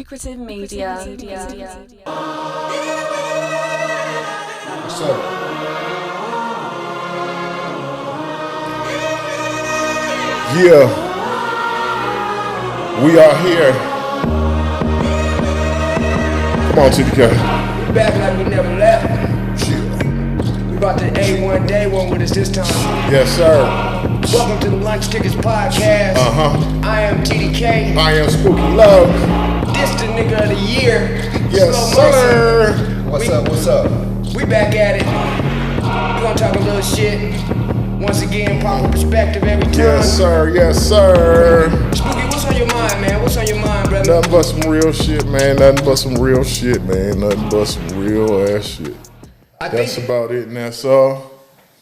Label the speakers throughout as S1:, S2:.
S1: Lucrative media.
S2: What's up? Yeah, we are here. Come on, TDK.
S3: We back like we never left.
S2: Yeah.
S3: We about to A1 day one with us this time.
S2: Yes, sir.
S3: Welcome to the Lunch Tickets Podcast. I am TDK.
S2: I am Spooky Love.
S3: This the nigga of the year.
S2: Yes,
S3: Slow
S2: sir.
S3: motion.
S2: What's up?
S3: We back at it. We gonna talk a little shit. Once again, proper perspective every time.
S2: Yes, sir. Yes, sir.
S3: Spooky, what's on your mind, man? What's on your mind, brother?
S2: Nothing but some real shit, man. Nothing but some real shit, man. Nothing but some real ass shit. That's about it, and that's all.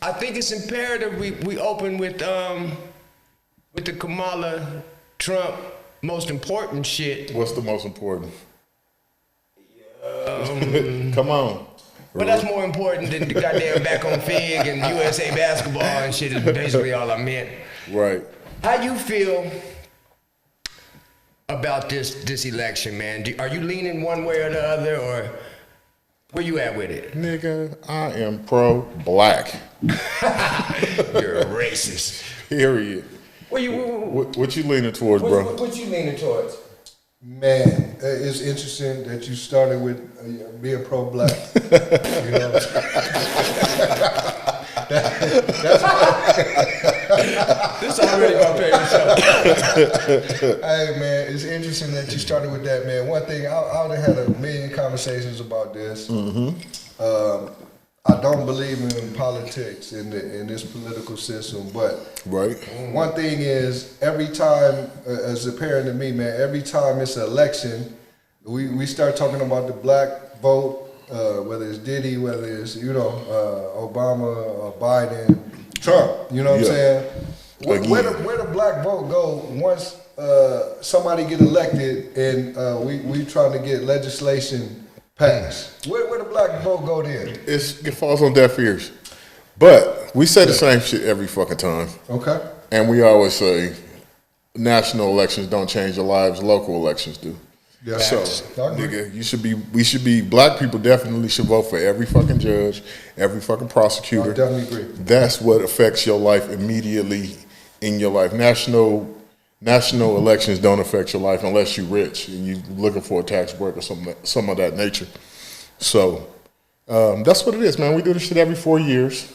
S3: I think it's imperative we open with the Kamala Trump most important shit.
S2: What's the most important? Come on.
S3: But that's more important than the goddamn back on Fig and USA basketball and shit is basically all I meant.
S2: Right.
S3: How you feel about this election, man? Are you leaning one way or the other, or where you at with it?
S2: Nigga, I am pro-black.
S3: You're a racist.
S2: Period.
S3: What
S2: What you leaning towards, bro?
S3: What you leaning towards?
S4: Man, it's interesting that you started with being pro-black. You know,
S3: This already my favorite show.
S4: hey man, it's interesting that you started with that, man. One thing, I would have had a million conversations about this. I don't believe in politics in this political system, but
S2: Right.
S4: one thing is, every time, as a parent to me, man, every time it's an election, we start talking about the black vote, whether it's Diddy, whether it's, Obama, or Biden, Trump, you know what I'm saying? Where the black vote go once somebody get elected and we trying to get legislation passed? Where the black vote go then?
S2: It falls on deaf ears. But we say the same shit every fucking time.
S4: Okay.
S2: And we always say national elections don't change your lives, local elections do.
S4: Yeah.
S2: So,
S4: I agree.
S2: nigga, we should be, black people definitely should vote for every fucking judge, every fucking prosecutor.
S4: I definitely agree.
S2: That's what affects your life immediately in your life. National elections don't affect your life unless you're rich and you're looking for a tax break or some of that nature. So that's what it is, man. We do this shit every 4 years.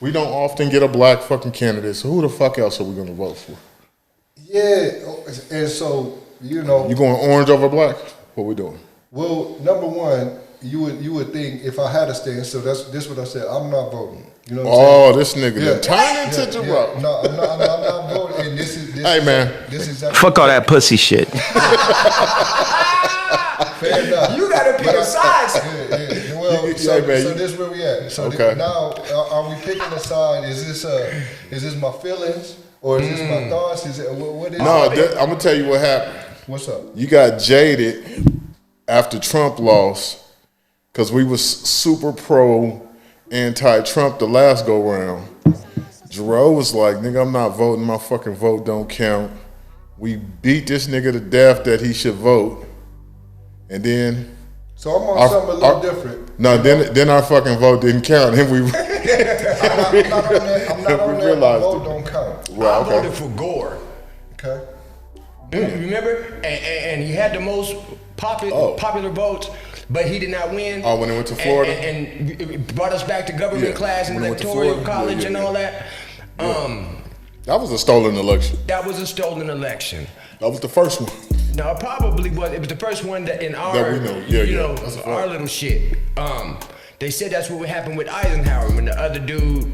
S2: We don't often get a black fucking candidate, so who the fuck else are we gonna vote for?
S4: Yeah, and so,
S2: You going orange over black? What we doing?
S4: well, number one, you would think if I had a stand, so this what I said, I'm not voting. You know what I'm saying?
S2: Oh, this nigga done turned into Jerome.
S4: No, I'm not voting. And this is
S2: Hey, man.
S4: This is exactly
S5: Fuck all that pussy shit.
S4: fair enough.
S3: You gotta pick a side.
S4: Yeah. Well,
S2: You-
S4: so
S2: yeah, man,
S4: this is where we at. So
S2: Okay.
S4: now, are we picking a side? Is this my feelings or is this my thoughts? Is it what is
S2: No,
S4: it?
S2: I'm gonna tell you what happened.
S4: What's up?
S2: You got jaded after Trump lost because we was super pro anti-Trump the last go round. Jerome was like, nigga, I'm not voting. My fucking vote don't count. We beat this nigga to death that he should vote. And then
S4: So I'm on something a little different.
S2: No, then our fucking vote didn't count. And we
S4: I'm not on that. I'm not on
S2: We
S4: that. My
S2: realized
S4: vote
S2: it.
S4: don't count.
S3: I
S2: well, okay.
S3: voted for Gore.
S4: Okay.
S3: Remember? And he had the most popular votes, but he did not win.
S2: Oh, when it went to Florida?
S3: And it brought us back to government
S2: Yeah,
S3: class and
S2: when it went to
S3: electoral
S2: Florida.
S3: college
S2: Yeah,
S3: and
S2: yeah.
S3: all that.
S2: That was a stolen election.
S3: That was a stolen election.
S2: That was the first one.
S3: No, it probably was. It was the first one that in our,
S2: That we know. Yeah,
S3: you
S2: yeah.
S3: know,
S2: That's a fact.
S3: our little shit. They said that's what would happen with Eisenhower when the other dude.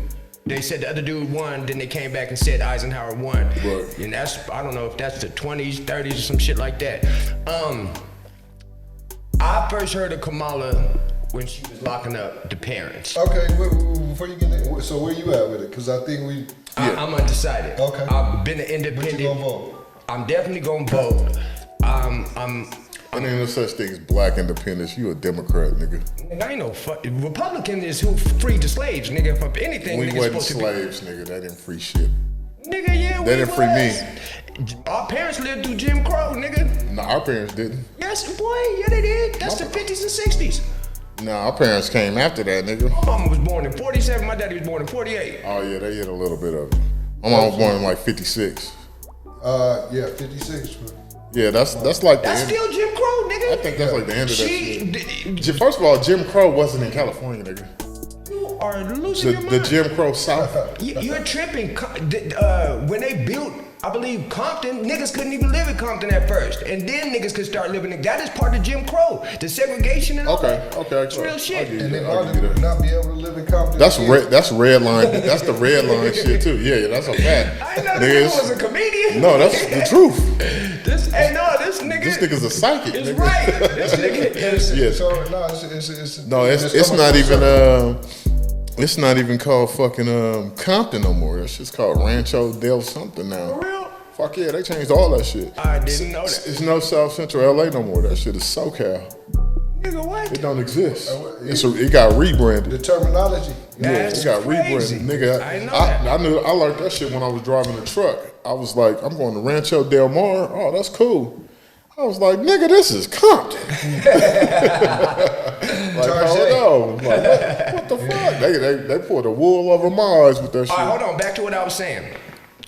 S3: They said the other dude won, then they came back and said Eisenhower won.
S2: Right.
S3: And that's, I don't know if that's the 20s, 30s, or some shit like that. I first heard of Kamala when she was locking up the parents.
S4: Okay. Before you get in, so where you at with it? Because I think we.
S3: I'm undecided.
S4: Okay.
S3: I've been an
S4: What
S3: independent.
S4: you gonna vote?
S3: I'm definitely gonna vote.
S2: And ain't no such thing as black independence. You a Democrat, nigga.
S3: Nigga, I ain't no fuck. Republican is who freed the slaves, nigga. If anything,
S2: We
S3: nigga
S2: wasn't
S3: supposed
S2: slaves, nigga. They didn't free shit.
S3: to be. Nigga, yeah,
S2: They
S3: we
S2: didn't free me.
S3: was. Our parents lived through Jim Crow, nigga.
S2: Nah, our parents didn't.
S3: Yes, boy. Yeah, they did. That's the 50s and 60s.
S2: Nah, our parents came after that, nigga.
S3: My mama was born in 47. My daddy was born in 48.
S2: Oh yeah, they hit a little bit of it. My mom was born in like 56.
S4: Yeah, 56.
S2: Yeah, that's like
S3: That's
S2: the end.
S3: still Jim Crow, nigga.
S2: I think that's like the end of that shit. First of all, Jim Crow wasn't in California, nigga.
S3: You are losing your mind.
S2: The Jim Crow South.
S3: You're tripping. When they built, I believe, Compton, niggas couldn't even live in Compton at first. And then niggas could start living in. That is part of Jim Crow. The segregation and all that.
S2: Okay.
S3: It's real shit.
S4: And then all to not be able to live in Compton.
S2: That's red line. That's the red line shit too. Yeah, that's a fact.
S3: I know this nigga was a comedian.
S2: No, that's the truth.
S3: This nigga.
S2: This nigga's a psychic.
S3: It's
S2: nigga.
S3: right. This nigga is.
S2: Yeah.
S4: So
S2: It's not even called fucking Compton no more. That shit's called Rancho del something now.
S3: For real?
S2: Fuck yeah, they changed all that shit.
S3: I didn't know that.
S2: It's no South Central LA no more. That shit is SoCal.
S3: Nigga, what?
S2: It don't exist. It got rebranded.
S4: the terminology.
S3: That's
S2: It got
S3: crazy.
S2: rebranded. Nigga,
S3: I know that.
S2: I learned that shit when I was driving the truck. I was like, I'm going to Rancho Del Mar. Oh, that's cool. I was like, nigga, this is Compton. Like, hold on. Like, what the fuck? They pulled the wool over my eyes with that shit.
S3: All right, hold on. Back to what I was saying.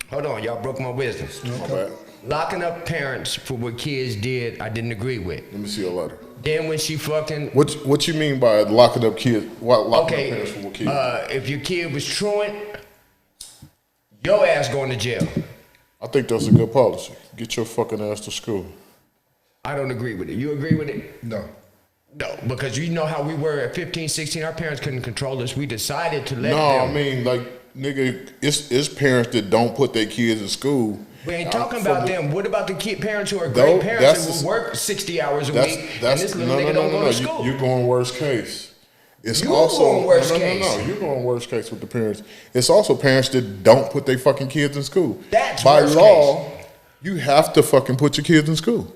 S3: Hold on, y'all broke my wisdom.
S2: My bad.
S3: Locking up parents for what kids did, I didn't agree with.
S2: Let me see your letter.
S3: Then when she fucking
S2: What you mean by locking up kids? Locking up parents for what kids?
S3: if your kid was truant, your ass going to jail.
S2: I think that's a good policy. Get your fucking ass to school.
S3: I don't agree with it. You agree with it?
S4: No.
S3: No, because you know how we were at 15, 16. Our parents couldn't control us. We decided to let
S2: No,
S3: them.
S2: I mean, like, nigga, it's parents that don't put their kids in school.
S3: We ain't talking about them. What about the parents who are
S2: No,
S3: great parents
S2: that's
S3: and will work 60 hours a
S2: That's
S3: week, and this little
S2: no,
S3: nigga
S2: no,
S3: don't
S2: no,
S3: go
S2: no.
S3: to school?
S2: You're going worst case. It's
S3: You
S2: also
S3: going worst
S2: no,
S3: case.
S2: You're going worst case with the parents. It's also parents that don't put their fucking kids in school.
S3: That's
S2: by
S3: worst
S2: law. You have to fucking put your kids in school.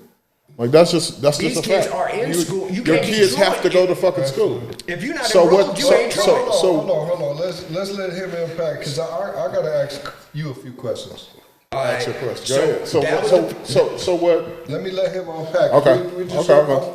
S2: Like that's just
S3: These
S2: a
S3: kids
S2: fact.
S3: are in school. You
S2: your
S3: can't be
S2: kids have to
S3: truant.
S2: go to fucking school.
S3: If you're not
S2: So
S3: enrolled,
S2: what-
S3: you
S2: so-
S3: ain't
S2: so-
S3: truant.
S4: Hold on. Let's let him unpack because I gotta ask you a few questions.
S3: All right.
S2: Ask your question. Go ahead.
S3: that was
S2: So what?
S4: Let me let him unpack.
S2: Okay.
S4: We just
S2: Okay.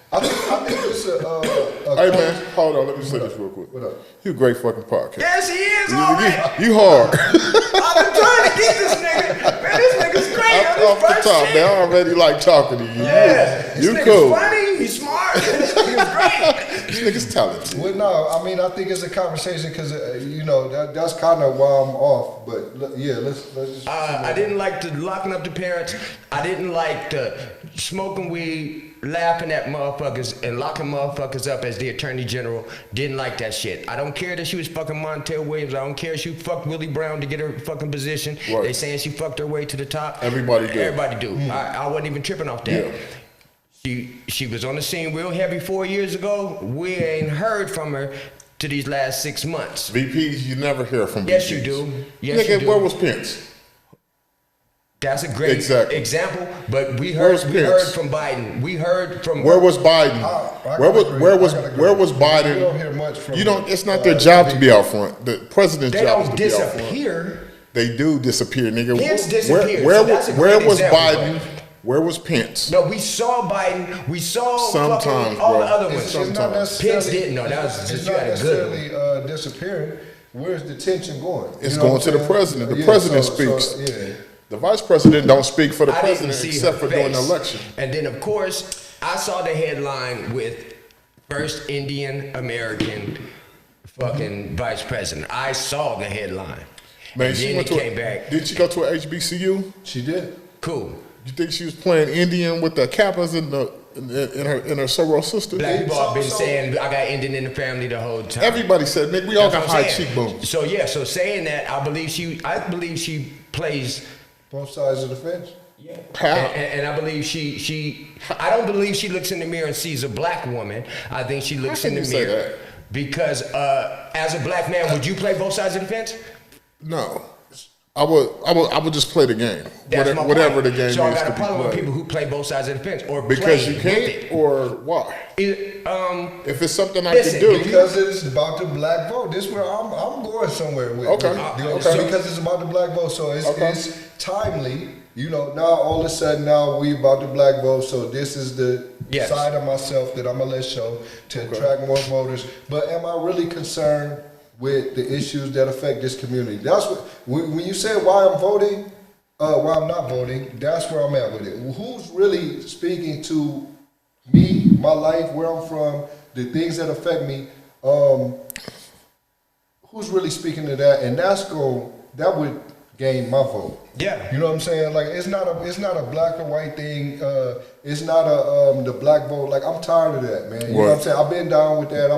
S4: I think it's a
S2: Hey man, hold on. Let me say this real quick.
S4: What up?
S2: You a great fucking podcast.
S3: Yes, he is already.
S2: You hard.
S3: I've been trying to get this nigga. Man, this nigga's great.
S2: Off the top, man. I already like talking to you.
S3: Yeah. This
S2: You
S3: nigga's
S2: cool.
S3: funny. He's smart. This nigga's great.
S2: This nigga's talented.
S4: Well, no, I mean I think it's a conversation because that's kind of why I'm off. But yeah, let's just.
S3: I didn't like the locking up the parents. I didn't like the smoking weed, laughing at motherfuckers, and locking motherfuckers up as the attorney general. Didn't like that shit. I don't care that she was fucking Montel Williams. I don't care if she fucked Willie Brown to get her fucking position.
S2: Right.
S3: They saying she fucked her way to the top.
S2: Everybody do.
S3: Everybody do. I wasn't even tripping off that.
S2: Yeah.
S3: She was on the scene real heavy 4 years ago. We ain't heard from her to these last 6 months.
S2: VPs, you never hear from VPs.
S3: Yes, you do. Yes,
S2: Nigga,
S3: you do.
S2: where was Pence?
S3: That's a great
S2: Exactly.
S3: example, but we
S2: Where's
S3: heard
S2: Pence?
S3: from Biden. We heard from
S2: Where was Biden?
S4: I
S2: Where
S4: gotta agree.
S2: where was
S4: I gotta agree.
S2: where was Biden?
S4: You don't hear much from.
S2: You don't. It's not their job to be out front. The president's
S3: they
S2: job is
S3: don't
S2: to be out front.
S3: disappear.
S2: They do disappear, nigga.
S3: Pence disappeared,
S2: Where,
S3: so that's a
S2: where
S3: great
S2: was
S3: example,
S2: Biden? Where was Pence?
S3: No, we saw Biden. We saw
S2: Sometimes,
S3: fucking all
S2: bro.
S3: the other
S2: It's
S3: ones.
S4: It's not
S2: Sometimes.
S4: necessarily.
S3: Pence didn't. No, that was
S4: It's
S3: just
S4: not
S3: you had a good one.
S4: necessarily disappearing. Where's the tension going?
S2: It's
S4: You know
S2: going
S4: what
S2: to
S4: I'm
S2: the
S4: saying?
S2: president. The
S4: Yeah,
S2: president
S4: so-
S2: speaks.
S4: yeah.
S2: The vice president don't speak for the
S3: I didn't
S2: president
S3: see
S2: except
S3: her
S2: for during the
S3: face.
S2: election.
S3: And then, of course, I saw the headline with first Indian American fucking vice president. I saw the headline.
S2: Man,
S3: and
S2: she
S3: then
S2: went
S3: it
S2: to.
S3: came back.
S2: Did she go to a HBCU?
S4: She did.
S3: Cool.
S2: You think she was playing Indian with the Kappas in her soror sister?
S3: Black people have been
S4: So-
S3: saying I got Indian in the family the whole time.
S2: Everybody said, nigga, we all
S3: That's
S2: got
S3: what I'm
S2: high
S3: saying.
S2: cheekbones.
S3: So yeah, so saying that, I believe she plays.
S4: Both sides of the fence.
S3: Yeah.
S2: How?
S3: And I believe I don't believe she looks in the mirror and sees a black woman. I think she looks
S2: How
S3: in
S2: can
S3: the
S2: you say
S3: mirror
S2: that?
S3: because as a black man, would you play both sides of the fence?
S2: No. I would just play the game.
S3: That's my
S2: Whatever
S3: point.
S2: the game
S3: So I
S2: is
S3: got
S2: to
S3: a
S2: be
S3: problem with
S2: played.
S3: people who play both sides of the fence or
S2: Because
S3: play
S2: you
S3: with
S2: can't,
S3: it.
S2: or why? If it's something I
S3: Listen,
S2: can do,
S4: Because it's about the black vote. This is where I'm going somewhere with.
S2: Okay.
S4: with-
S2: Okay.
S4: Because it's about the black vote, so it's
S2: Okay.
S4: it's timely. you know, now all of a sudden now we about the black vote, so this is the
S3: Yes.
S4: side of myself that I'm gonna let show to attract more voters. But am I really concerned with the issues that affect this community? That's what when you say why I'm voting, why I'm not voting, that's where I'm at with it. Who's really speaking to me, my life, where I'm from, the things that affect me? Who's really speaking to that? And that would gain my vote.
S3: Yeah.
S4: You know what I'm saying? Like it's not a black or white thing. It's not a the black vote. Like I'm tired of that, man. You know what I'm saying? I've been down with that.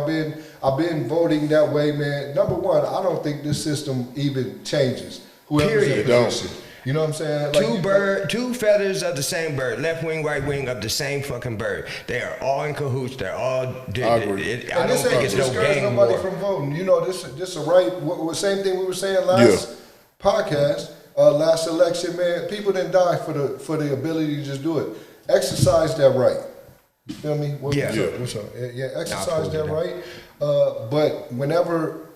S4: I've been voting that way, man. Number one, I don't think this system even changes. Whoever's in position. You know what I'm saying? Like,
S3: Two feathers of the same bird, left wing, right wing of the same fucking bird. They are all in cahoots. They're all. I don't think it's no game
S4: nobody
S3: war.
S4: from voting. You know, this a right. Same thing we were saying last podcast, last election, man. People didn't die for the ability to just do it. Exercise that right. You feel me? Exercise that right. But whenever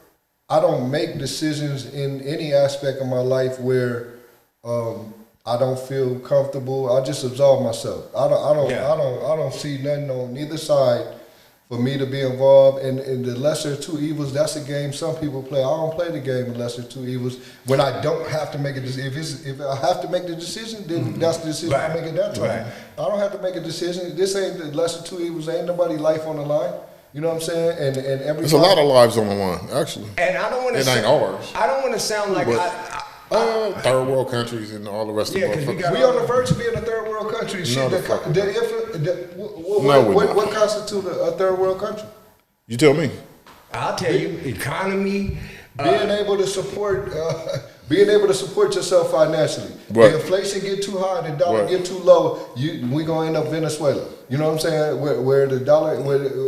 S4: I don't make decisions in any aspect of my life where I don't feel comfortable, I just absolve myself. I don't see nothing on neither side for me to be involved in the lesser of two evils. That's a game some people play. I don't play the game of lesser of two evils when I don't have to make a decision. If I have to make the decision, then that's the decision I make at that time.
S3: Right.
S4: I don't have to make a decision. This ain't the lesser of two evils. Ain't nobody life on the line. You know what I'm saying? And every
S2: There's a lot of lives on the line, actually.
S3: And I don't want to.
S2: It ain't ours.
S3: I don't want to sound like
S2: third world countries and all the rest of
S3: because
S2: them.
S3: we
S4: We on the verge of being a third world country.
S2: No,
S4: What constitutes a third world country?
S2: You tell me.
S3: I'll tell you, economy.
S4: Being able to support yourself financially.
S2: Right.
S4: The inflation get too high, the dollar get too low, we gonna end up Venezuela. You know what I'm saying? Where the dollar,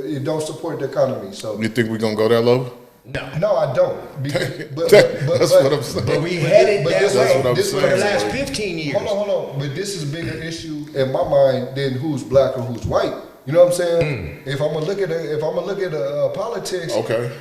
S4: it don't support the economy. So
S2: You think we're going to go that low?
S4: no, I don't.
S2: That's what I'm saying.
S3: But we headed that way
S2: what I'm
S3: for the
S2: saying.
S3: last 15 years.
S4: Hold on. But this is a bigger issue in my mind than who's black or who's white. You know what I'm saying? If I'm gonna look at politics,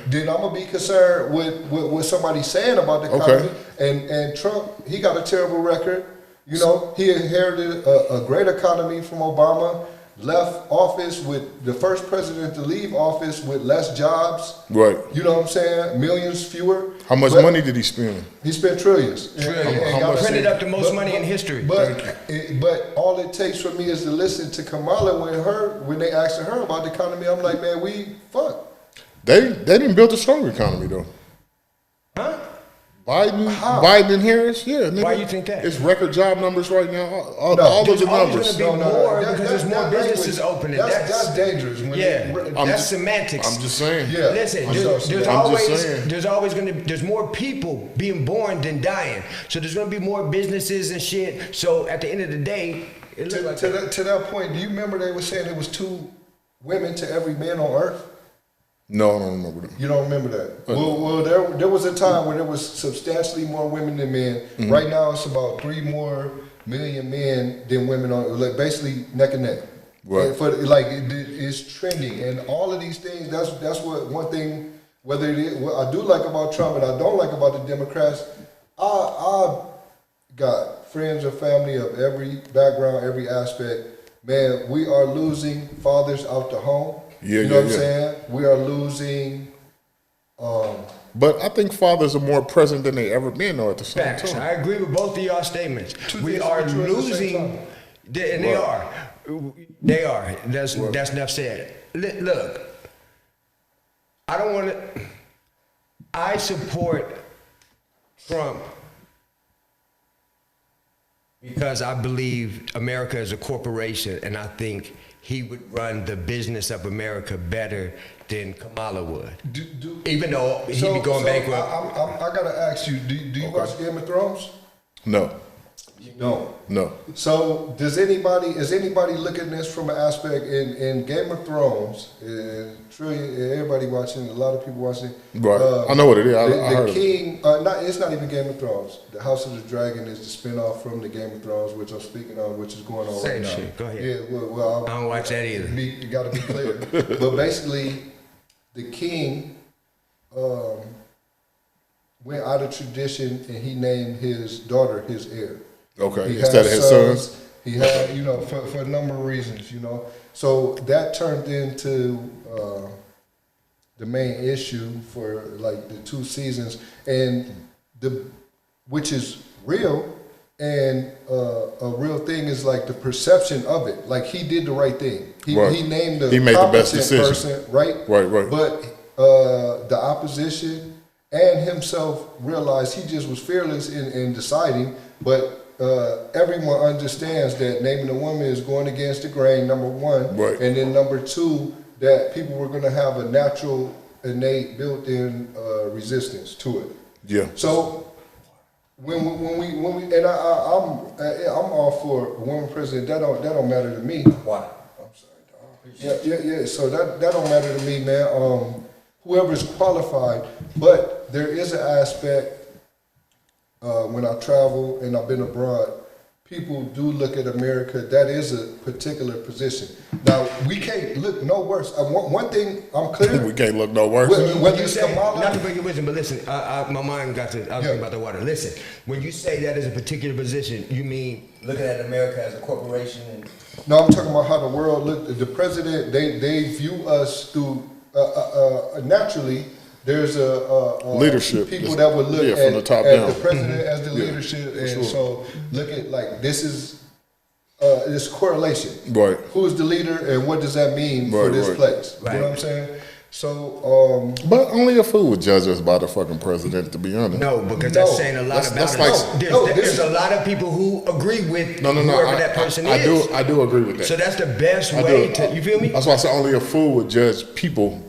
S4: then I'm gonna be concerned with what somebody's saying about the economy. And Trump, he got a terrible record. You know, he inherited a great economy from Obama. Left office with the first president to leave office with less jobs.
S2: Right.
S4: You know what I'm saying? Millions fewer.
S2: How much money did he spend?
S4: He spent trillions.
S2: How much?
S3: Printed up the most money in history.
S4: But all it takes for me is to listen to Kamala when they asked her about the economy. I'm like, man,
S2: They didn't build a stronger economy though.
S3: Huh?
S2: Biden and Harris, yeah. Nigga.
S3: Why you think that?
S2: It's record job numbers right now. All of the numbers.
S3: There's always going to be more because there's more businesses opening.
S4: That's dangerous.
S3: That's semantics.
S2: I'm just saying.
S4: Yeah.
S3: Listen, there's more people being born than dying. So there's going to be more businesses and shit. So at the end of the day,
S4: to that point, do you remember they were saying there was 2 women to every man on earth?
S2: No, I don't remember that.
S4: You don't remember that? Well, there was a time when there was substantially more women than men. Mm-hmm. Right now, it's about 3 more million men than women on, like basically neck and neck.
S2: Right.
S4: It's trending, and all of these things. That's what one thing. What I do like about Trump and I don't like about the Democrats. I got friends and family of every background, every aspect. Man, we are losing fathers out the home. You know what I'm saying? We are losing.
S2: But I think fathers are more present than they ever been, though. At the same time,
S3: I agree with both of y'all statements. We are losing, and they are. They are. That's enough said. Look, I don't want to. I support Trump because I believe America is a corporation, and I think he would run the business of America better than Kamala would. Even though he'd be going bankrupt.
S4: I gotta ask you, do you watch Game of Thrones?
S2: No.
S4: You don't?
S2: No.
S4: So is anybody looking at this from an aspect in Game of Thrones, everybody watching, a lot of people watching.
S2: Right. I know what it is. I heard
S4: the king, it's not even Game of Thrones. The House of the Dragon is the spinoff from the Game of Thrones, which I'm speaking on, which is going on right now.
S3: Same shit. Go ahead.
S4: Yeah, well,
S3: I don't watch that either.
S4: You got to be clear. But basically, the king went out of tradition and he named his daughter his heir.
S2: Okay,
S4: He
S2: instead of his sons.
S4: He had, for a number of reasons, So that turned into the main issue for like the 2 seasons, and which is real. And a real thing is like the perception of it. Like he did the right thing. He named
S2: he made the best decision.
S4: Person, right?
S2: Right.
S4: But the opposition and himself realized he just was fearless in deciding. But everyone understands that naming a woman is going against the grain, number one.
S2: Right.
S4: And then number 2, that people were going to have a natural, innate, built-in resistance to it.
S2: Yeah.
S4: So when we and I'm all for a woman president. That don't matter to me.
S3: Why?
S4: I'm sorry, dog. Yeah. So that don't matter to me, man. Whoever's qualified, but there is an aspect when I travel and I've been abroad. People do look at America. That is a particular position. Now we can't look no worse. One thing I'm clear.
S2: We can't look no worse.
S4: Whether it's Kamala,
S3: not to bring your wisdom, but listen, my mind got to. I was thinking about the water. Listen, when you say that is a particular position, you mean looking at America as a corporation? And
S4: no, I'm talking about how the world look. The president, they view us through naturally. There's a
S2: leadership.
S4: People that would look
S2: from the top
S4: at
S2: down.
S4: the president as the leadership, and so look at like this is this correlation.
S2: Right.
S4: Who is the leader, and what does that mean for this place?
S3: Right.
S4: You know what I'm saying? So,
S2: but only a fool would judge us by the fucking president, to be honest.
S3: no, because that's saying a lot about
S2: that's
S3: it.
S2: like-
S3: There's a lot of people who agree with
S2: No.
S3: whoever that person is.
S2: I do agree with that.
S3: So that's the best way to. You feel me?
S2: That's why I said only a fool would judge people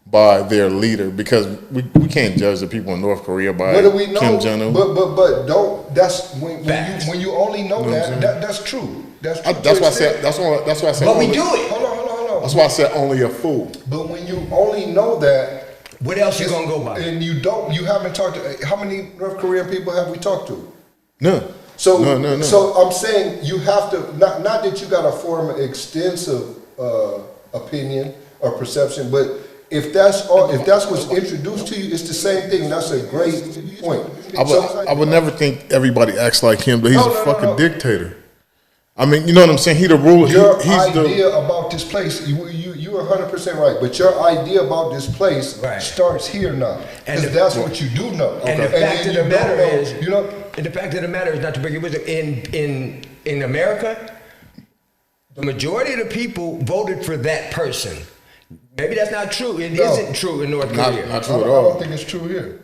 S2: by their leader, because we can't judge the people in North Korea by
S4: what do we know?
S2: Kim Jong-un.
S4: But don't. That's when you only know that's true. That's true.
S2: That's why I said. That's why I said.
S3: But
S2: only,
S3: we do it.
S4: Hold on.
S2: That's why I said only a fool.
S4: But when you only know that,
S3: What else you gonna go by?
S4: and you haven't talked to, how many North Korean people have we talked to?
S2: No.
S4: So
S2: No.
S4: So I'm saying you have to not that you got to form an extensive opinion or perception, but if that's what's introduced to you, it's the same thing. That's a great point.
S2: I would never think everybody acts like him, but he's
S4: No,
S2: a
S4: no,
S2: fucking
S4: no.
S2: dictator. I mean, you know what I'm saying? He the ruler.
S4: Your
S2: He's
S4: idea about this place, you're 100% right. But your idea about this place starts here now, because that's what you do know.
S3: And the fact of the matter is, and the fact of the matter is, not to bring your wisdom, in America, the majority of the people voted for that person. Maybe that's not true. It isn't true in North Korea.
S2: Not
S4: I
S2: true at
S4: don't
S2: all.
S4: think it's true here.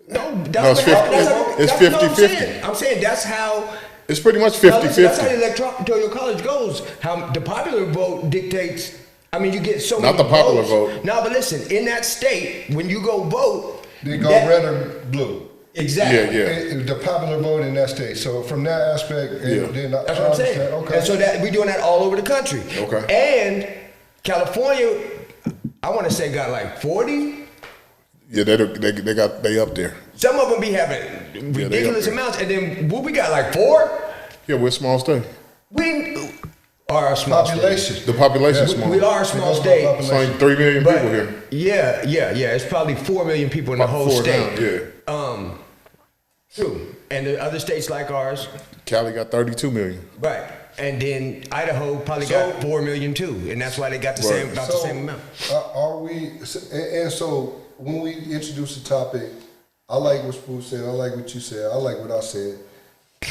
S3: No,
S2: it's 50-50.
S3: I'm saying that's how.
S2: It's pretty much
S3: Now, listen, that's how
S2: 50-50.
S3: the electoral college goes. How the popular vote dictates. I mean, you get so
S2: Not
S3: many
S2: the popular
S3: votes.
S2: vote.
S3: No, but listen, in that state, when you go vote,
S4: They go red or blue.
S3: Exactly.
S2: Yeah.
S4: The popular vote in that state. So from that aspect, then
S3: That's what I'm saying.
S4: Okay.
S3: And so that we're doing that all over the country.
S2: Okay.
S3: And California, I want to say got like 40.
S2: Yeah, they up there.
S3: Some of them be having ridiculous
S2: there.
S3: amounts, and then what we got like 4.
S2: Yeah, we're a small state.
S3: We are a small
S4: Population.
S3: state.
S2: The population is small.
S3: We are a small state.
S2: It's only 3 million
S3: But
S2: people here.
S3: yeah. It's probably 4 million people in the
S2: About
S3: whole
S2: 4
S3: state.
S2: now,
S3: True. And the other states like ours,
S2: Cali got 32 million.
S3: right? And then Idaho probably got 4 million too, and that's why they got the same about the same amount.
S4: Are we? And so when we introduce the topic, I like what Spoo said. I like what you said. I like what I said.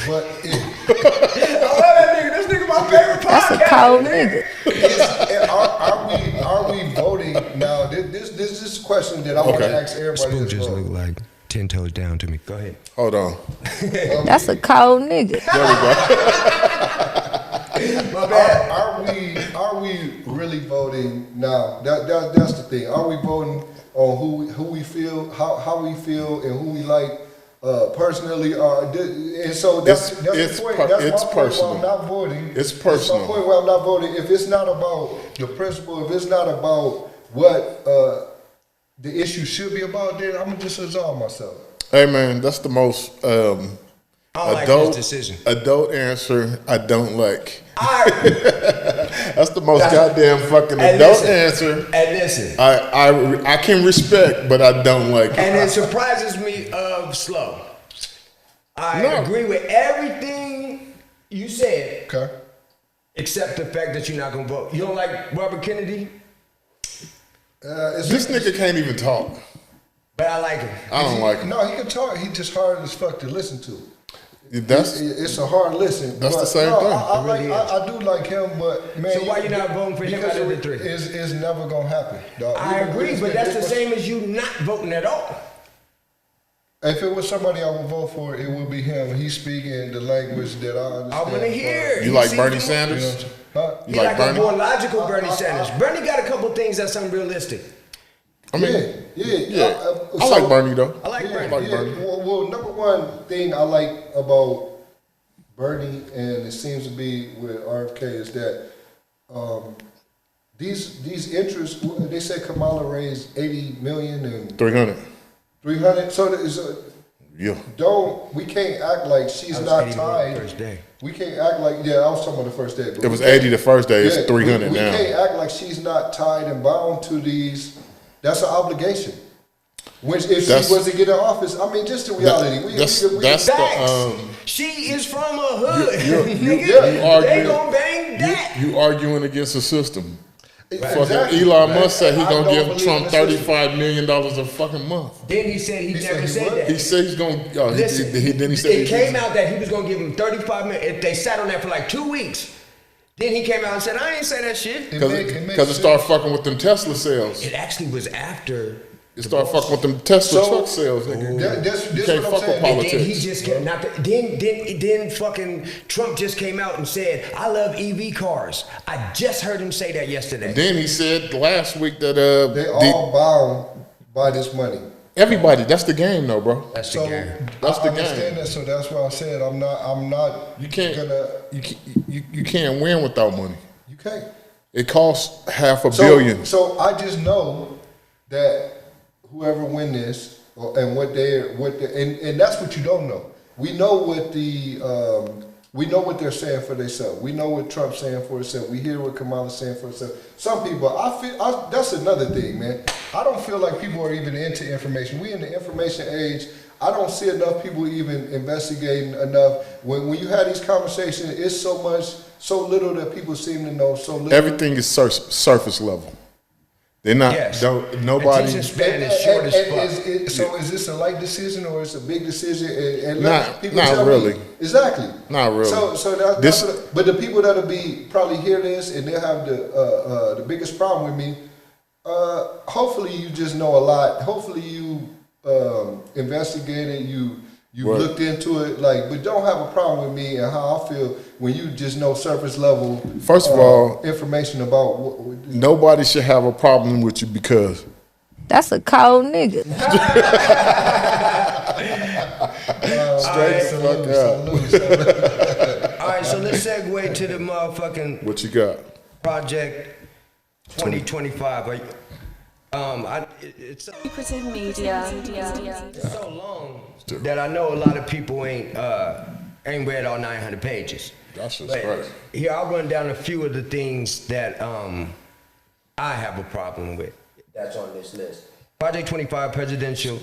S4: But
S3: I love that nigga. This nigga my favorite podcast.
S1: That's a cold nigga.
S4: Are we voting now? This is a question that I want to ask everybody.
S3: Spook
S4: that's
S3: just
S4: voting.
S3: looked like 10 toes down to me. Go ahead.
S2: Hold on.
S1: That's a cold nigga.
S2: There we go.
S3: My bad.
S4: Are we really voting now? That's the thing. Are we voting on who we feel, how we feel, and who we like personally? And so that's
S2: It's
S4: the point.
S2: per-
S4: That's
S2: it's
S4: my point
S2: personal.
S4: why I'm not voting.
S2: It's personal.
S4: That's my point where I'm not voting. If it's not about the principle, if it's not about what the issue should be about, then I'm gonna just absolve myself.
S2: Hey man, that's the most
S3: I don't like this decision.
S2: adult answer I don't like.
S3: Alright.
S2: That's the most goddamn fucking
S3: And
S2: adult
S3: listen,
S2: answer
S3: And listen.
S2: I can respect, but I don't like it.
S3: And it surprises me of slow. I agree with everything You said,
S4: Okay.
S3: accept the fact that you're not gonna vote. You don't like Robert Kennedy,
S2: This nigga can't even talk.
S3: but I like him.
S2: I don't like him.
S4: No, he can talk. He just hard as fuck to listen to.
S2: It's
S4: a hard listen.
S2: That's
S4: but
S2: the same
S4: no,
S2: thing.
S4: I do like him, but man.
S3: So why you not voting for him out of the three?
S4: It's never gonna happen. Dog.
S3: I agree, but that's the same as you not voting at all.
S4: If it was somebody I would vote for, it would be him. He's speaking the language that I understand.
S3: I want to hear.
S2: You like Bernie Sanders?
S4: You know, huh?
S3: You
S2: like
S3: like
S2: Bernie?
S3: a more logical Bernie Sanders. Bernie got a couple things that's unrealistic.
S2: I mean,
S4: yeah.
S2: I like Bernie though.
S3: I like Bernie.
S2: I like Bernie.
S4: Well, number one thing I like about Bernie, and it seems to be with RFK, is that these interests. They said Kamala raised 80 million and
S2: 300.
S4: 300. So
S2: Yeah.
S4: we can't act like she's not tied.
S3: First day.
S4: We can't act like I was talking about the first day. But
S2: It was 80 the first day. It's 300
S4: we
S2: now.
S4: can't act like she's not tied and bound to these. That's an obligation. Which, if she was to get in office, I mean, just the reality.
S3: She is from a hood.
S2: They
S3: gonna bang that.
S2: You arguing against the system.
S4: Exactly.
S2: Fucking Elon Musk said he
S4: I
S2: gonna
S4: don't
S2: give
S4: believe
S2: Trump
S4: in the system.
S2: $35 million a fucking month.
S3: Then he said he never
S4: he
S3: said
S4: would?
S3: that.
S2: He said he's gonna.
S3: Listen,
S2: Then he said
S3: it came out that he was gonna give him 35 million. They sat on that for like 2 weeks. Then he came out and said, "I ain't say that shit."
S2: Because it started fucking with them Tesla sales.
S3: It actually was after.
S2: It started fucking with them Tesla
S4: So,
S2: truck sales. Nigga.
S4: This
S2: You can't
S4: what I'm
S2: fuck with
S4: saying.
S2: politics.
S3: And then he just came, then fucking Trump just came out and said, "I love EV cars." I just heard him say that yesterday.
S2: Then he said last week that
S4: They all bound by this money.
S2: everybody. That's the game, though, bro.
S3: That's the
S4: So
S3: game.
S2: That's
S4: I
S2: the
S4: understand
S2: game.
S4: that. So that's why I said I'm not.
S2: You can't.
S4: Gonna,
S2: You can't win without money.
S4: you can't.
S2: It costs $500 million.
S4: So I just know that whoever win this and and that's what you don't know. We know what they're saying for themselves. We know what Trump's saying for himself. We hear what Kamala's saying for herself. Some people, that's another thing, man. I don't feel like people are even into information. We in the information age. I don't see enough people even investigating enough. When you have these conversations, it's so little that people seem to know so little.
S2: Everything is surface level. They're not.
S3: Yes.
S2: Nobody.
S3: Attention span is short as fuck.
S4: So is this a light decision or is it a big decision? And
S2: Not
S4: people tell
S2: really.
S4: Me, exactly.
S2: Not really.
S4: So that's but the people that'll probably hear this and they'll have the biggest problem with me. Hopefully you just know a lot. Hopefully you investigated. You
S2: Right.
S4: looked into it. But don't have a problem with me and how I feel when you just know surface level.
S2: First of all,
S4: information about
S2: nobody should have a problem with you because
S1: That's a cold nigga.
S2: straight the fuck up.
S3: All right, so let's segue to the motherfucking
S2: What you got?
S3: project 2025. It's
S5: Lucrative media.
S3: so long that I know a lot of people ain't read all 900 pages.
S2: That's just
S3: But
S2: crazy.
S3: here, I'll run down a few of the things that I have a problem with. That's on this list. Project 25 presidential.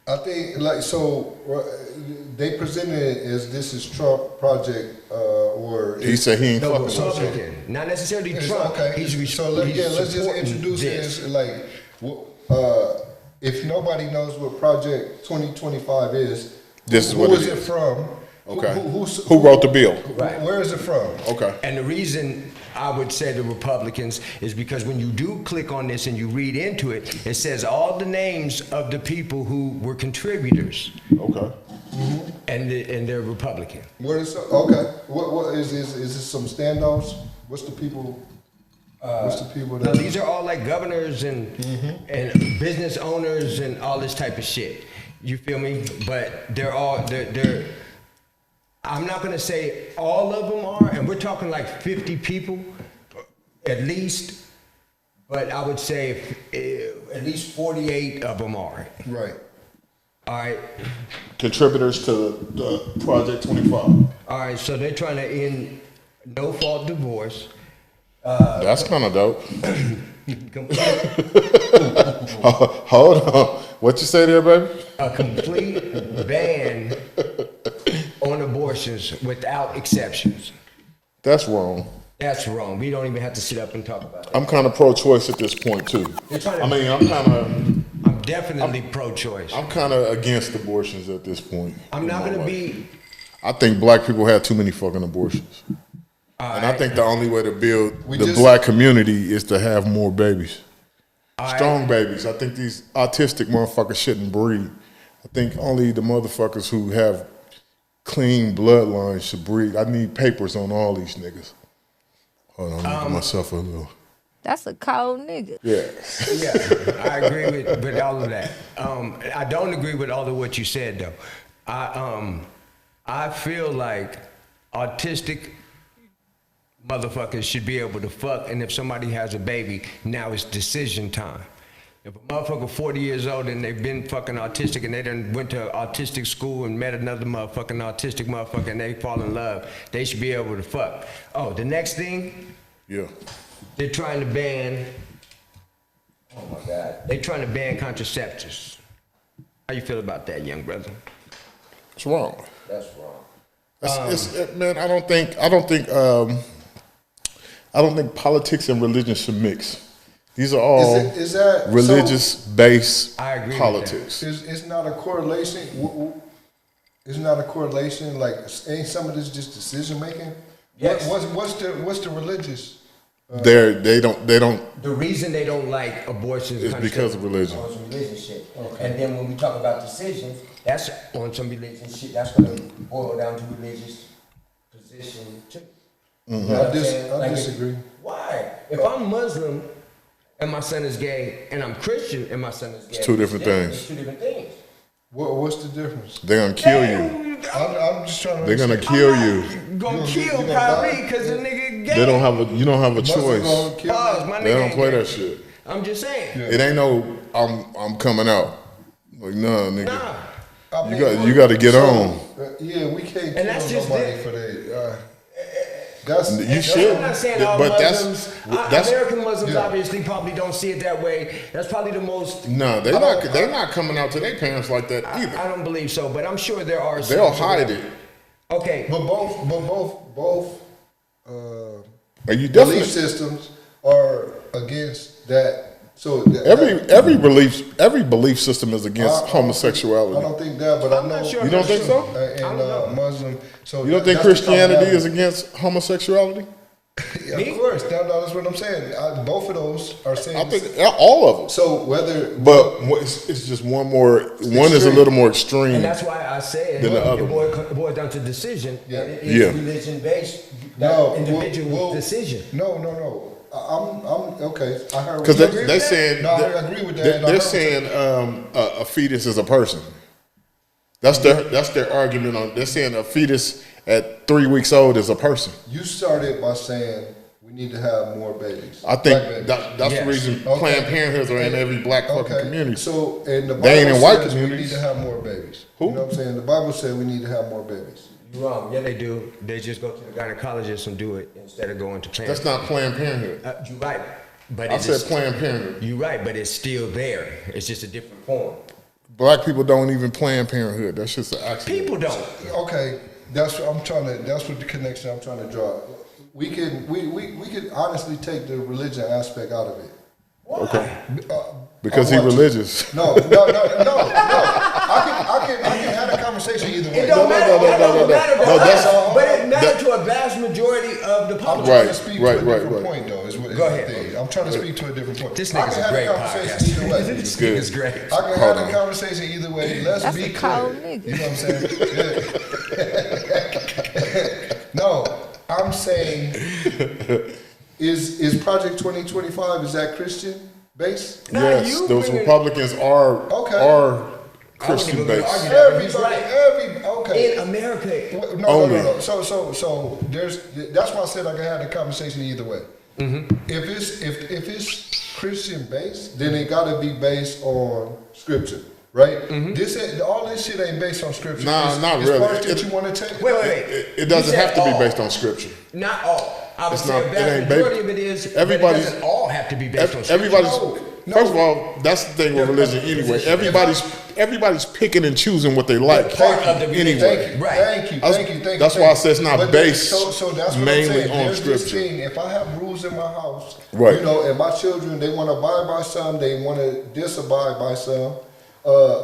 S4: I think they presented it as this is Trump project or
S2: He said he ain't
S3: No,
S2: fucking with you.
S3: Republican. Not necessarily
S4: It's
S3: Trump.
S4: okay.
S3: He's
S4: let's just
S3: supporting
S4: introduce
S3: this.
S4: it if nobody knows what Project 2025 is,
S2: This is
S4: who
S2: what it
S4: is it
S2: is.
S4: from?
S2: Okay.
S4: Who
S2: wrote the bill?
S3: Right.
S4: Where is it from?
S2: Okay.
S3: And the reason I would say the Republicans is because when you do click on this and you read into it, it says all the names of the people who were contributors,
S2: Okay.
S3: and they're Republican.
S4: Where is okay? What is this? Some standouts? What's the people? What's the people
S3: Now,
S4: that?
S3: these are all like governors and business owners and all this type of shit. You feel me? But they're I'm not gonna say all of them are, and we're talking like 50 people at least. But I would say at least 48 of them are.
S4: Right.
S3: All right.
S2: Contributors to the Project 25.
S3: All right. So they're trying to end no-fault divorce.
S2: That's kind of dope. Hold on. What you say there, baby?
S3: A complete ban on abortion. abortions without exceptions.
S2: That's wrong.
S3: That's wrong. We don't even have to sit up and talk about it.
S2: I'm kind of pro-choice at this point too.
S3: I'm definitely pro-choice.
S2: I'm kind of against abortions at this point.
S3: I'm not going to be.
S2: I think black people have too many fucking abortions. And I think the only way to build the black community is to have more babies. Strong babies. I think these autistic motherfuckers shouldn't breed. I think only the motherfuckers who have clean bloodlines should breed. I need papers on all these niggas. Hold on, I'm myself a little.
S1: That's a cold nigga.
S2: Yeah.
S3: Yeah, I agree with all of that. I don't agree with all of what you said though. I feel like autistic motherfuckers should be able to fuck, and if somebody has a baby, now it's decision time. If a motherfucker 40 years old and they've been fucking autistic and they done went to autistic school and met another motherfucking autistic motherfucker and they fall in love, they should be able to fuck. Oh, the next thing?
S2: Yeah.
S3: They're trying to ban, oh my God, they're trying to ban contraceptives. How you feel about that, young brother?
S2: It's wrong.
S3: That's wrong.
S2: Man, I don't think politics and religion should mix. These are all religious-based politics.
S4: It's not a correlation. It's not a correlation. Like, ain't some of this just decision making?
S3: Yes.
S4: What's the religious?
S2: They don't.
S3: The reason they don't like abortions
S2: is because of religion.
S3: On some religion shit. Okay. And then when we talk about decisions, that's on some religion shit. That's going to boil down to religious position too.
S2: Mm-hmm.
S4: I disagree.
S3: Why? If I'm Muslim and my son is gay, and I'm Christian and my son is gay,
S2: it's two different things.
S3: It's two different things.
S4: What's the difference?
S2: They're gonna kill you.
S4: I'm just trying to.
S2: They're gonna kill you.
S3: Gonna kill Kyrie because the nigga gay.
S2: They don't have a. You don't have a choice. They don't play that shit.
S3: I'm just saying.
S2: Yeah. It ain't no. I'm coming out. Like nah, nigga.
S3: Nah.
S4: I mean,
S2: you got to get on.
S4: Yeah, we can't
S3: And that's
S4: kill
S3: just
S4: nobody
S3: it.
S4: for that.
S2: You should.
S3: I'm not saying all
S2: but
S3: Muslims.
S2: that's
S3: American Muslims obviously probably don't see it that way. That's probably the most.
S2: No, they're not coming out to their parents like that either.
S3: I don't believe so, but I'm sure there are.
S2: They'll hide it.
S3: Okay,
S4: but both
S2: belief
S4: systems are against that. So
S2: every belief system is against homosexuality.
S4: I don't think that, but I know.
S3: Sure
S2: you don't think so?
S4: And Muslim. So
S2: you don't think Christianity is against homosexuality?
S4: Yeah, of course, that's what I'm saying. Both of those are saying.
S2: I think all of them.
S4: So whether,
S2: but it's just one more. One is a little more extreme,
S3: and that's why I said
S2: than the other.
S3: It boils down to decision.
S4: Yeah,
S3: it's religion based. Individual decision.
S4: No. I'm okay. I heard.
S2: Because they're saying.
S4: No, I agree with that.
S2: They're saying a fetus is a person. That's their argument on. They're saying a fetus at 3 weeks old is a person.
S4: You started by saying we need to have more babies.
S2: I think that's the reason Planned Parenthoods are in every black fucking community.
S4: So and the Bible
S2: they ain't in white
S4: says
S2: communities.
S4: we need to have more babies.
S2: Who?
S4: You know what I'm saying? The Bible said we need to have more babies.
S3: You're wrong. Yeah, they do. They just go to the gynecologist and do it instead of going to Planned.
S2: That's not Planned Parenthood.
S3: You're right. But
S2: I said Planned Parenthood.
S3: You're right, but it's still there. It's just a different form.
S2: Black people don't even Planned Parenthood. That's just an accident.
S3: People don't.
S4: Okay, that's what the connection I'm trying to draw. We could honestly take the religion aspect out of it.
S3: Why?
S2: Okay. Because he's religious.
S4: No. I can have a conversation either way.
S3: It don't matter. But it matters to a vast majority of the
S4: I'm
S3: public.
S4: trying to speak to a different
S2: Right.
S4: point, though.
S3: Go ahead.
S4: I'm trying to speak to a different point.
S3: This nigga's a great podcast. This nigga's great.
S4: I can have a conversation either way. Let's
S1: That's
S4: be
S1: a
S4: clear.
S1: cold nigga.
S4: You know what I'm saying? No, I'm saying, is Project 2025, is that Christian based?
S2: Yes, those Republicans are Christian based.
S4: Okay.
S3: In America.
S4: No. So that's why I said I can have the conversation either way. Mm-hmm. If it's Christian based, then it got to be based on scripture, right? Mm-hmm. All this shit ain't based on scripture.
S2: Nah, not really.
S4: Parts that you want to take.
S3: Wait.
S2: It doesn't have to be based on scripture.
S3: Not all. I would say a
S2: it
S3: vast
S2: ain't
S3: majority of it is.
S2: Everybody's
S3: but it doesn't all have to be based on scripture.
S2: Everybody's. First of all, that's the thing with religion anyway. Everybody's picking and choosing what they like anyway.
S4: Thank you.
S2: That's why I say it's not based
S4: so that's what
S2: mainly
S4: I'm saying.
S2: on
S4: There's this
S2: scripture.
S4: thing, if I have rules in my house,
S2: Right.
S4: you know, and my children, they want to abide by some, they want to disabide by some,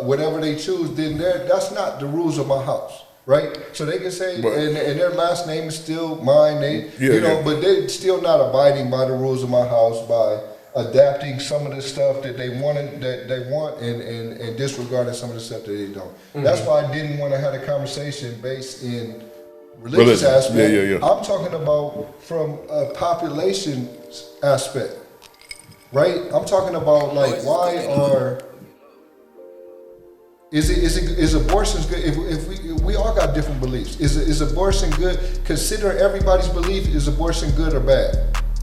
S4: whatever they choose, then that's not the rules of my house. Right, so they can say, and their last name is still mine. But they're still not abiding by the rules of my house by adapting some of the stuff that they want and disregarding some of the stuff that they don't. Mm-hmm. That's why I didn't want to have a conversation based in religious aspect.
S2: Yeah.
S4: I'm talking about from a population aspect, right? I'm talking about like Is abortion good? If we all got different beliefs, is abortion good? Consider everybody's belief. Is abortion good or bad?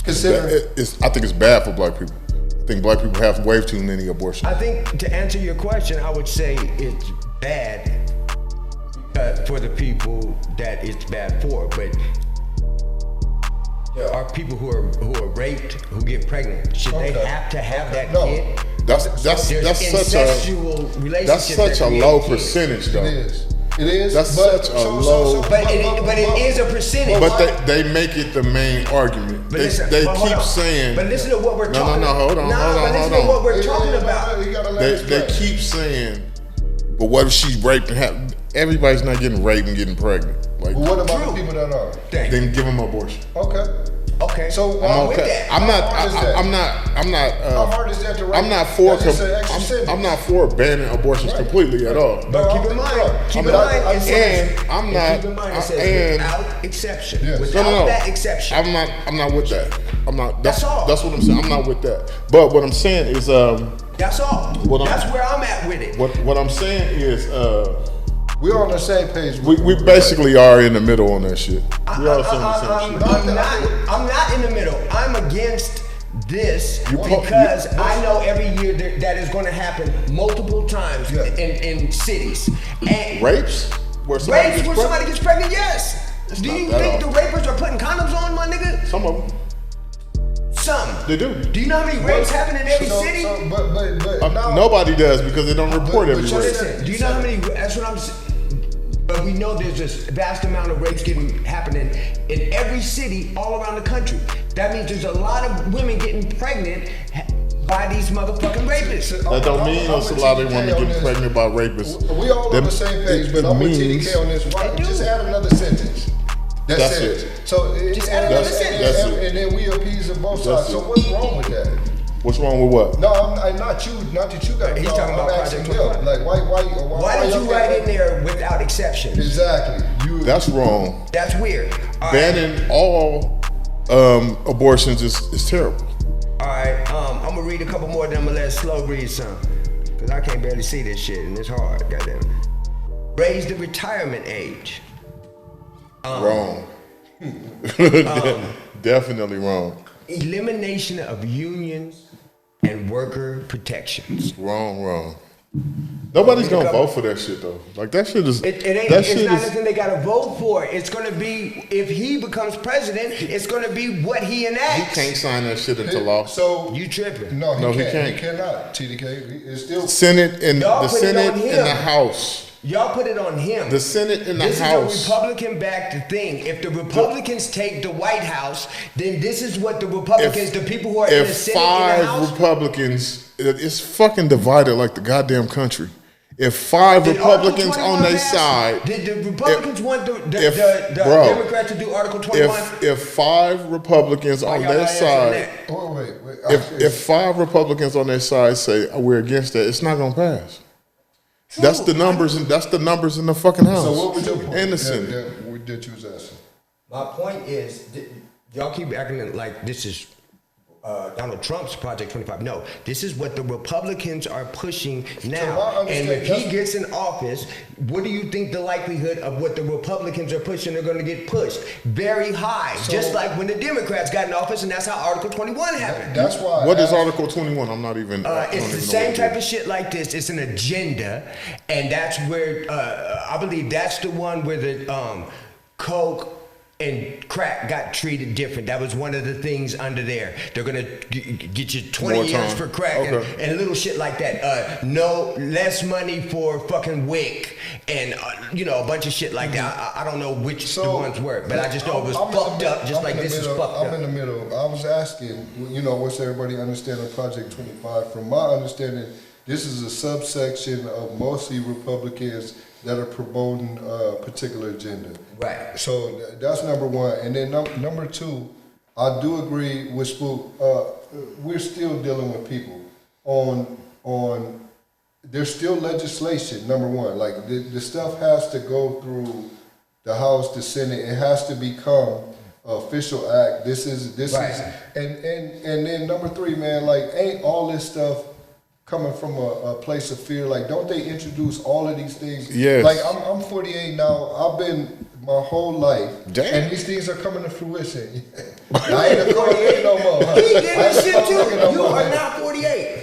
S2: I think it's bad for black people. I think black people have way too many abortions.
S3: I think to answer your question, I would say it's bad for the people that it's bad for. But there are people who are raped who get pregnant. Should they have to have that kid?
S2: That's such a low percentage, though.
S4: It is.
S2: That's such a low.
S3: But it is a percentage.
S2: But they make it the main argument. They keep saying.
S3: But listen to what we're talking about.
S2: Hold on.
S3: Listen to what we're talking about.
S2: They keep saying, but what if she's raped and have? Everybody's not getting raped and getting pregnant. Like,
S4: what about the people that are?
S2: Then give them abortion.
S4: Okay. So
S2: I'm okay.
S3: With that.
S2: I'm not.
S4: How hard is that to write?
S2: I'm not for banning abortions completely at all.
S3: But keep in mind, it says without exception.
S2: Yes.
S3: Without that exception.
S2: I'm not with that. I'm not.
S3: That's all.
S2: That's what I'm saying. I'm not with that. But what I'm saying is,
S3: that's all. That's where I'm at with it.
S2: What I'm saying is,
S4: we're on the same page.
S2: We basically are in the middle on that shit. We all saying the same shit.
S3: I'm not in the middle. I'm against this because I know every year that is going to happen multiple times in cities. And
S2: rapes? Where somebody gets pregnant?
S3: Yes. Do you think the rapers are putting condoms on, my nigga?
S2: Some of them.
S3: Some.
S2: They do.
S3: Do you know how many rapes happen in every city?
S2: Nobody does because they don't report every rape.
S3: Listen, do you know how many? That's what I'm saying. But we know there's this vast amount of rapes happening in every city all around the country. That means there's a lot of women getting pregnant by these motherfucking rapists.
S2: That don't mean there's a lot of women getting pregnant by rapists.
S4: We all on the same page, but I'm with TDK on this. Right? Just add another sentence. That's it. So
S3: just add another sentence.
S4: And then we appease on both sides. So what's wrong with that?
S2: What's wrong with what?
S4: No, I'm not you. Not that you got.
S3: He's talking about Project
S4: 21. Like
S3: why did you write in there without exception?
S4: Exactly.
S2: That's wrong.
S3: That's weird.
S2: Banning all abortions is terrible.
S3: All right. I'm gonna read a couple more. Then I'm gonna let Slow read some, cause I can't barely see this shit and it's hard. Goddamn. Raise the retirement age.
S2: Wrong. Definitely wrong.
S3: Elimination of unions and worker protections.
S2: Wrong. Nobody's gonna vote for that shit though. Like that shit is.
S3: It's not nothing they gotta vote for. It's gonna be if he becomes president. It's gonna be what he enacts.
S2: He can't sign that shit into law.
S4: So
S3: you tripping?
S4: No, he can't. He cannot. TDK. It's still
S2: Senate and the Senate and the House.
S3: Y'all put it on him.
S2: The Senate and the House.
S3: This is a Republican-backed thing. If the Republicans take the White House, then this is what the Republicans, the people who are in the Senate and the House.
S2: If 5 Republicans, it's fucking divided like the goddamn country. If 5 Republicans on their side,
S3: did the Republicans want the Democrats to do Article 21?
S2: If 5 Republicans on their side, if 5 Republicans on their side say we're against that, it's not gonna pass. True. That's the numbers, and that's the numbers in the fucking House.
S4: So what was your point?
S2: And the Senate.
S4: We did choose us.
S3: My point is, y'all keep acting like this is Donald Trump's Project 25. No, this is what the Republicans are pushing now. And if he gets in office, what do you think the likelihood of what the Republicans are pushing are going to get pushed? Very high. Just like when the Democrats got in office, and that's how Article 21 happened.
S4: That's why.
S2: What is Article 21? I'm not even.
S3: It's the same type of shit like this. It's an agenda, and that's where I believe that's the one where the Coke and crack got treated different. That was one of the things under there. They're gonna get you 20
S2: More
S3: years
S2: time.
S3: for crack and little shit like that. No less money for fucking WIC and a bunch of shit like that. I don't know which the ones were, but I just know it was fucked up, just like this is fucked up.
S4: I'm in the middle. I was asking, what's everybody understanding Project 25? From my understanding, this is a subsection of mostly Republicans that are promoting a particular agenda.
S3: Right.
S4: So that's number one. And then number two, I do agree with Spook. We're still dealing with people on. There's still legislation. Number one, like the stuff has to go through the House, the Senate. It has to become an official act. This is, and then number three, man, like ain't all this stuff coming from a place of fear? Like, don't they introduce all of these things?
S2: Yes.
S4: Like, I'm 48 now. I've been my whole life,
S2: Damn.
S4: and these things are coming to fruition. I ain't a 48 no more. Huh?
S3: He did this shit too.
S4: No
S3: You
S4: more,
S3: are
S4: man.
S3: not 48.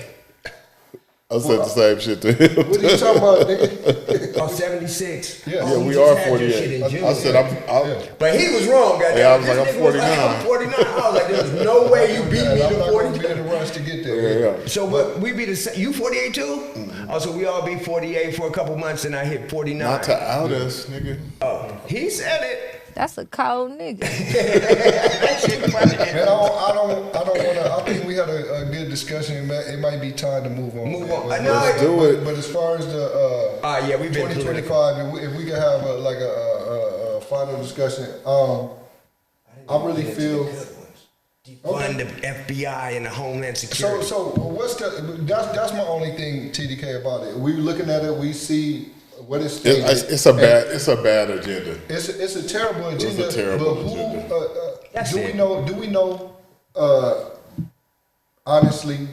S2: I said the same shit to him.
S4: What are you talking about, nigga?
S3: I'm 76.
S4: Yeah.
S2: Yeah,
S3: you
S2: we
S3: just
S2: are
S3: had your
S2: 48.
S3: shit in June.
S2: I said I'm
S3: But he was wrong, goddamn.
S2: Yeah, I was like,
S3: This
S2: I'm
S3: nigga was like,
S2: 49.
S3: I'm 49. I was like, there's no way you beat me
S4: I'm
S3: to
S4: not gonna be
S3: 40.
S4: in the rush to get there.
S2: yeah.
S3: So what? We be the same. You 48 too? Oh, so we all be 48 for a couple months, and I hit 49.
S2: Not to out us, nigga.
S3: Oh, he said it.
S1: That's a cold nigga.
S3: That shit funny.
S4: Man, I don't want to. I think we had a good discussion. It might be time to move on.
S3: Move
S4: man.
S3: on.
S4: But,
S3: No,
S2: Let's do it.
S4: But as far as the
S3: Yeah, we've been
S4: 2025, if we could have a final discussion, I really feel.
S3: Fund the FBI and the Homeland Security.
S4: So what's that's my only thing, TDK, about it. We looking at it, we see what it's stated.
S2: It's a bad agenda.
S4: It's a terrible agenda.
S2: It's a terrible
S4: but who
S2: agenda.
S4: do we know honestly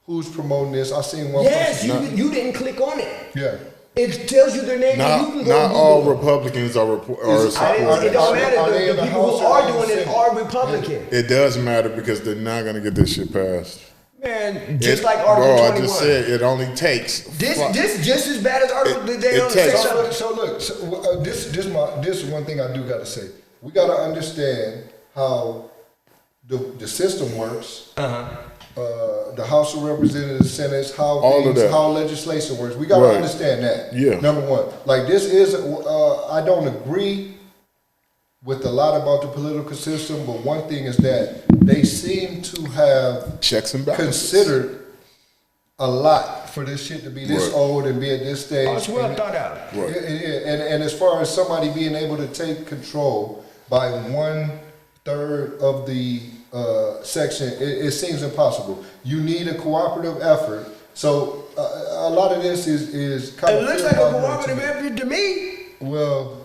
S4: who's promoting this? I seen one
S3: Yes,
S4: person.
S3: you didn't click on it.
S4: Yeah.
S3: It tells you their name. and you can go
S2: Not
S3: Google
S2: all
S3: it.
S2: Republicans are
S3: It
S2: supporting.
S3: don't matter.
S4: are they in
S3: The
S4: the
S3: people
S4: House
S3: who
S4: or
S3: are
S4: in the
S3: doing it
S4: Senate?
S3: are Republican.
S2: It does matter because they're not gonna get this shit passed.
S3: Man, just like Article
S2: Bro,
S3: 21.
S2: I just said it only takes.
S3: This just as bad as Article.
S2: It
S3: They don't
S2: takes-
S3: say something.
S4: So look, this is one thing I do got to say. We got to understand how the system works. The House of Representatives, Senate,
S2: All of that.
S4: how legislation works. We got to
S2: Right.
S4: understand that.
S2: Yeah.
S4: Number one, like this is, I don't agree with a lot about the political system, but one thing is that they seem to have
S2: Checks and balances.
S4: considered a lot for this shit to be this
S2: Right.
S4: old and be at this stage.
S3: Oh, it's well thought out.
S2: Right.
S4: Yeah, and as far as somebody being able to take control by 1/3 of the section, it seems impossible. You need a cooperative effort. So a lot of this is kind
S3: It
S4: of.
S3: looks like a cooperative effort to me.
S4: Well,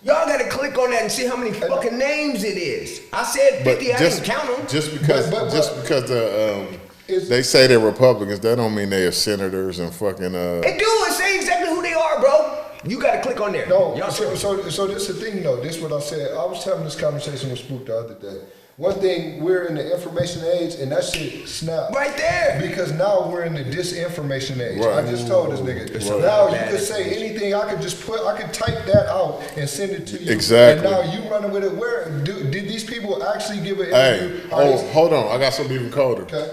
S3: Y'all gotta click on that and see how many fucking names it is. I said
S2: But
S3: 50. I
S2: just
S3: didn't count them.
S2: just because
S4: But- it's-
S2: they say they're Republicans, that don't mean they're senators and fucking.
S3: They do. It say exactly who they are, bro. You gotta click on there.
S4: no,
S3: Y'all
S4: so
S3: tripping.
S4: this is the thing though. This is what I said. I was having this conversation with Spook the other day. One thing, we're in the information age, and that shit snap.
S3: Right there.
S4: Because now we're in the disinformation age.
S2: Right.
S4: I just told this nigga.
S2: Right.
S4: Now you
S3: Bad
S4: could say anything. I could type that out and send it to you.
S2: Exactly.
S4: And now you running with it. Did these people actually give an
S2: Hey,
S4: interview? Are these-
S2: hold on, I got something even colder.
S4: Okay.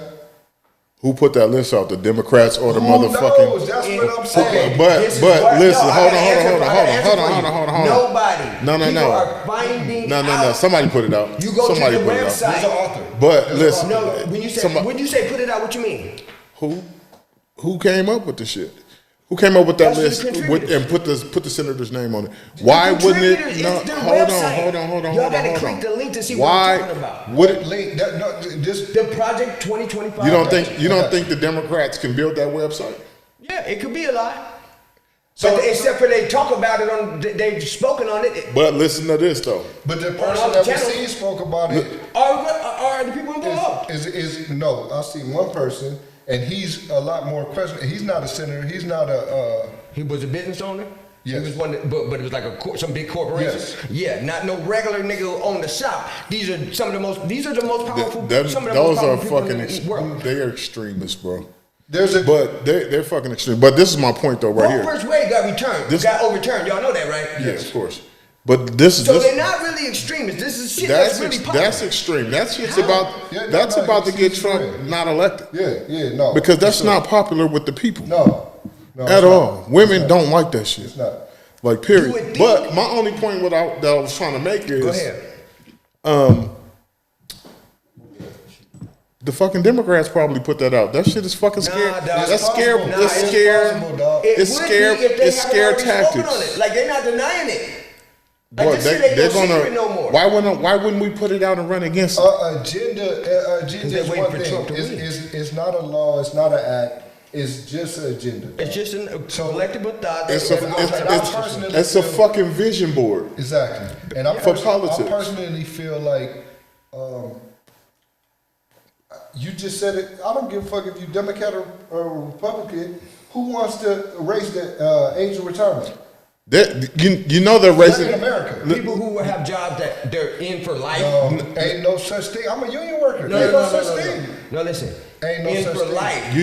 S2: Who put that list out? The Democrats or the
S4: Who
S2: motherfucking?
S4: knows? That's what I'm saying.
S3: Okay,
S2: But
S3: this is
S2: but
S3: what-
S2: listen,
S3: no, I
S2: hold
S3: gotta
S2: on.
S3: answer for you. Nobody.
S2: No.
S3: People are finding
S2: No.
S3: out.
S2: Somebody put it out.
S3: You go
S2: Somebody
S3: to the
S2: put it out.
S3: website.
S4: There's an author.
S2: But listen,
S3: No, when you say put it out, what you mean?
S2: who came up with the shit? Who came up with that
S3: That's the
S2: list
S3: contributors.
S2: and put the senator's name on it? Why wouldn't it?
S3: Contributors,
S2: No,
S3: it's their
S2: hold
S3: website.
S2: on.
S3: Y'all gotta click the link to see what
S2: Why
S3: I'm talking about.
S2: would it?
S4: Link. Just
S3: The Project 2025.
S2: You don't think the Democrats can build that website?
S3: Yeah, it could be a lie.
S4: So-
S3: But except for they talk about it on, they've spoken on it.
S2: But listen to this though.
S4: But the
S3: all
S4: person
S3: the
S4: that we
S3: channels.
S4: seen spoke about it.
S3: Are the people involved?
S4: Is no? I see one person, and he's a lot more questionable. He's not a senator. He's not a.
S3: He was a business owner.
S4: Yes.
S3: He was one, but it was like some big corporation.
S4: Yes.
S3: Yeah, not no regular nigga who owned the shop. These are the most powerful.
S2: Them-
S3: some of the
S2: those
S3: most
S2: are
S3: powerful
S2: fucking.
S3: people in the world.
S2: They are extremists, bro.
S4: There's a.
S2: But they're fucking extreme. But this is my point though, right
S3: Roe
S2: here.
S3: versus Wade got returned.
S2: This-
S3: got overturned. Y'all know that, right?
S2: Yes, of course. But this
S3: So they're not really extremists. This is shit that's really popular.
S2: That's extreme. That shit's about to get Trump not elected.
S4: No.
S2: Because that's not popular with the people.
S4: No,
S2: at all. Women don't like that shit.
S4: It's not.
S2: Like, period. But my only point that I was trying to make is,
S3: go ahead.
S2: The fucking Democrats probably put that out. That shit is fucking scary. That's scare. It's scare tactics.
S3: Like, they're not denying it. Like,
S2: Boy,
S3: this shit ain't
S2: they're
S3: no
S2: gonna.
S3: secret no more.
S2: Why wouldn't we put it out and run against it?
S4: Agenda is one thing. It's not a law. It's not an act. It's just an agenda.
S3: It's just a collectible thought.
S2: It's a fucking vision board.
S4: Exactly. And
S2: for politics.
S4: I personally feel like you just said it. I don't give a fuck if you Democrat or Republican. Who wants to raise the age of retirement?
S2: You know they're raising
S4: in America.
S3: People who have jobs that they're in for life.
S4: Ain't no such thing. I'm a union worker.
S3: No,
S4: ain't
S3: no
S4: such thing.
S3: No, listen.
S4: Ain't no
S3: in
S4: such
S3: for
S4: thing.
S3: life.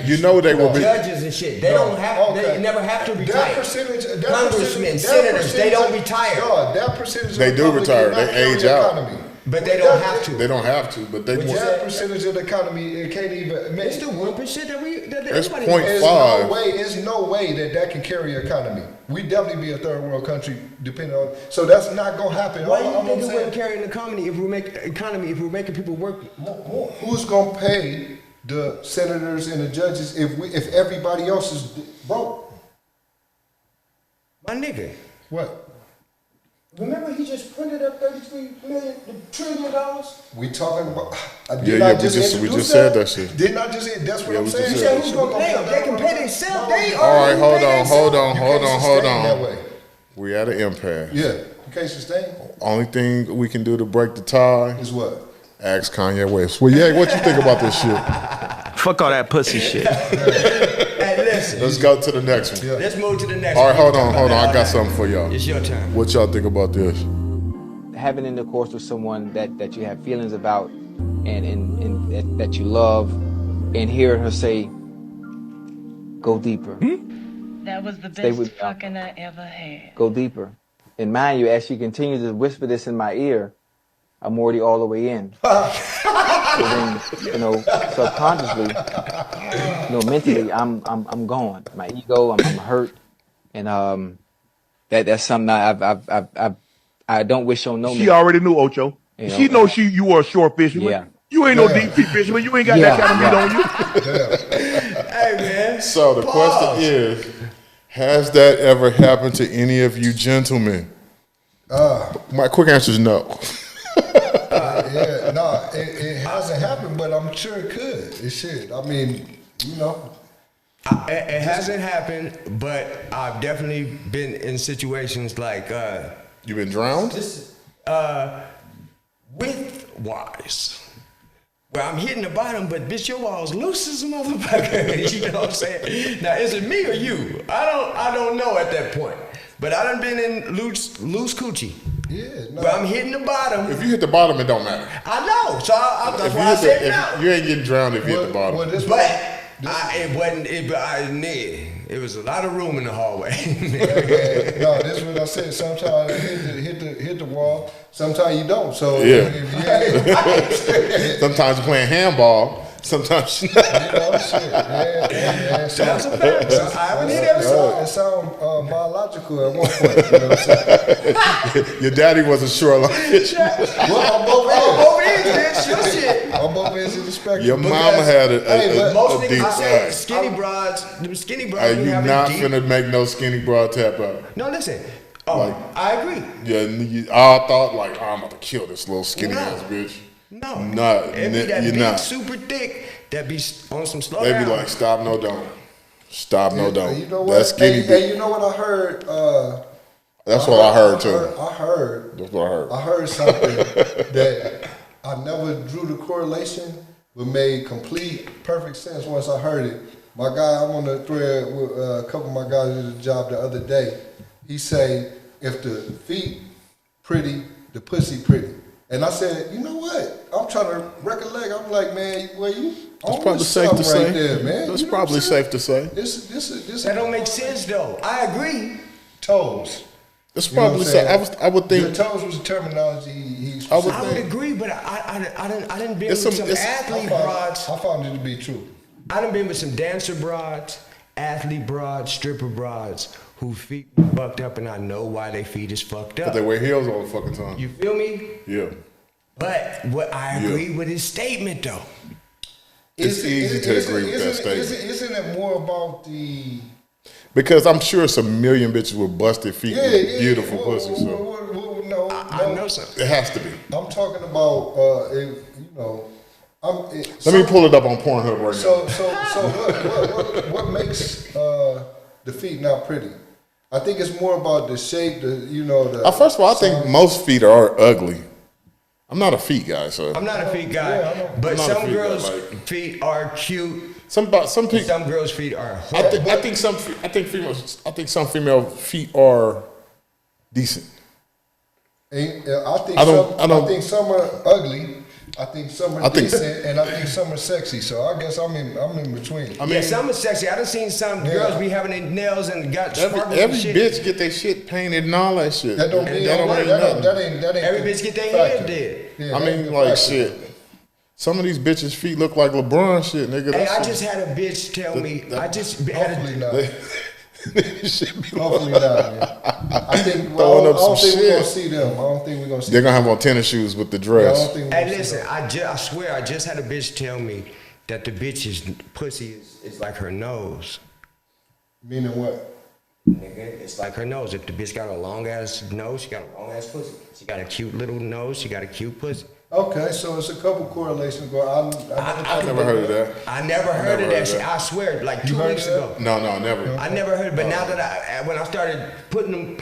S2: You know they will be
S3: judges and shit. They don't have. They never have to retire. Congressmen, senators, they don't retire.
S4: No, that percentage.
S2: They do retire. They age out.
S4: Economy.
S3: But they don't have to.
S2: They don't have to. But they want.
S4: That percentage of the economy, it can't even.
S3: It's the 1% that
S2: it's
S3: everybody.
S2: 0.5.
S4: There's no way that can carry an economy. We definitely be a third world country, depending on. So that's not gonna happen.
S3: Why do you think it wouldn't carry an economy if we're making people work more?
S4: Who's gonna pay the senators and the judges if everybody else is broke?
S3: My nigga.
S4: What?
S3: Remember he just printed up $33 trillion?
S4: We talking about?
S2: We just said that shit.
S4: Didn't I just say? That's what I'm saying.
S3: You said who's gonna pay them? They can pay themselves. They
S2: all right, hold
S4: That
S2: on.
S4: way.
S2: We at an impasse.
S4: Yeah, you can't sustain.
S2: Only thing we can do to break the tie
S4: is what?
S2: Ask Kanye West. Well, yeah, what you think about this shit?
S5: Fuck all that pussy shit.
S3: Hey, listen.
S2: Let's go to the next one.
S3: Yeah. Let's move to the next
S2: one.
S3: All
S2: right, hold on. I got something for y'all.
S3: It's your turn.
S2: What y'all think about this?
S6: Having intercourse with someone that you have feelings about and that you love, and hearing her say, go deeper.
S7: That was the best fucking I ever had.
S6: Go deeper. And mind you, as she continues to whisper this in my ear, I'm already all the way in. So then, subconsciously, mentally, I'm gone. My ego, I'm hurt, and that's something I don't wish on no man.
S8: She already knew, Ocho. She knows you were a short fisherman.
S6: Yeah.
S8: You ain't no deep sea fisherman. You ain't got that kind of meat on
S3: you. Hey man.
S2: So the question is, has that ever happened to any of you gentlemen? My quick answer is no.
S4: It hasn't happened, but I'm sure it could. It should. I mean,
S3: it hasn't happened, but I've definitely been in situations like.
S2: You been drowned?
S3: With wise. Well, I'm hitting the bottom, but bitch, your wall's loose as a motherfucker. You know what I'm saying? Now, is it me or you? I don't know at that point. But I done been in loose coochie.
S4: Yeah, no.
S3: But I'm hitting the bottom.
S2: If you hit the bottom, it don't matter.
S3: I know. So that's why I said no.
S2: You ain't getting drowned if you hit the bottom. It
S3: was a lot of room in the hallway.
S4: No, this is what I said. Sometimes hit the wall. Sometimes you don't. So
S2: yeah. Sometimes you're playing handball. Sometimes
S4: shit. Yeah.
S3: That's a fact. I haven't hit every song.
S4: It sounds biological at one point. You know what I'm saying?
S2: Your daddy wasn't sure like it.
S4: Well, on both ends,
S3: bitch. Your shit.
S4: On both ends of the spectrum.
S2: Your mama had
S3: most
S2: a deep side.
S3: Skinny broads.
S2: Are you not finna make no skinny broad tap out?
S3: No, listen. I agree.
S2: Yeah, I thought I'm about to kill this little skinny ass bitch.
S3: No,
S2: you're not.
S3: Super thick. That be on some slow.
S2: They be like, stop, no, don't. Stop, no, don't.
S4: You know what?
S2: That's skinny.
S4: Hey, you know what I heard?
S2: That's what I heard too.
S4: That's what I heard. I heard something that I never drew the correlation, but made complete, perfect sense once I heard it. My guy, I'm on the thread with a couple of my guys did a job the other day. He say, if the feet pretty, the pussy pretty. And I said, you know what? I'm trying to recollect. I'm like, man,
S2: that's probably safe to say.
S4: Right there, man.
S2: That's probably safe to say.
S4: This
S3: that don't make sense though. I agree.
S4: Toes.
S2: It's
S4: You know
S2: probably
S4: what I'm
S2: so. I would think.
S4: Your toes was a terminology. He's
S2: I would
S3: I would
S2: think.
S3: agree, but I didn't been
S2: It's
S3: with
S2: some-
S3: some
S2: it's-
S3: athlete broads.
S4: I found it to be true.
S3: I done been with some dancer broads, athlete broads, stripper broads, who feet fucked up, and I know why they feet is fucked
S2: But
S3: up.
S2: they wear heels all the fucking time.
S3: You feel me?
S2: Yeah.
S3: But what I agree with his statement though.
S2: It's easy to agree with that statement.
S4: Isn't it more about the...
S2: Because I'm sure it's a million bitches with busted feet and beautiful pussy. So
S4: No,
S3: I know something.
S2: it has to be.
S4: I'm talking about,
S2: Let me pull it up on Pornhub right
S4: So
S2: now.
S4: what makes the feet not pretty? I think it's more about the shape.
S2: First of all, I think most feet are ugly. I'm not a feet guy, so
S3: I'm not a feet guy,
S4: Yeah, I know.
S3: but
S2: I'm not a
S3: some
S2: feet guy,
S3: girls'
S2: like-
S3: feet are cute.
S2: some people.
S3: Some girls' feet are.
S2: I think some female feet are decent.
S4: I think some are ugly. I think some are
S2: I think-
S4: decent, and I think some are sexy. So I guess I'm in between.
S2: I mean,
S3: Yeah, some are sexy. I done seen some girls be having their nails and got sparkles
S2: every
S3: and shit.
S2: bitch get their shit painted and all that shit.
S4: That don't mean that ain't
S3: Every
S4: the
S3: bitch get their
S4: factor.
S3: head dead.
S4: Yeah,
S2: I
S4: that
S2: mean,
S4: ain't the
S2: like
S4: factor.
S2: shit. Some of these bitches' feet look like LeBron shit, nigga.
S3: Hey,
S2: That
S3: I
S2: shit-
S3: just had a bitch tell me. I just had
S4: Hopefully
S3: a.
S4: not.
S2: shit be
S4: Hopefully not. Man. I think
S2: Throwing
S4: I
S2: up
S4: don't
S2: some
S4: think we're gonna
S2: shit.
S4: see them. I don't think we're gonna see.
S2: They're gonna have on tennis shoes with the
S4: I
S2: dress.
S4: don't think we're
S3: Hey,
S4: gonna see
S3: listen.
S4: them.
S3: I swear, I just had a bitch tell me that the bitch's pussy is like her nose.
S4: Meaning what?
S3: Nigga, it's like her nose. If the bitch got a long ass nose, she got a long ass pussy. She got a cute little nose. She got a cute pussy.
S4: Okay, so it's a couple correlations going.
S2: I never heard of that.
S3: I never heard of that shit. I swear, like 2
S4: heard
S3: weeks
S4: of
S3: ago.
S4: that?
S2: No, never.
S3: I never heard, but now that when I started putting them,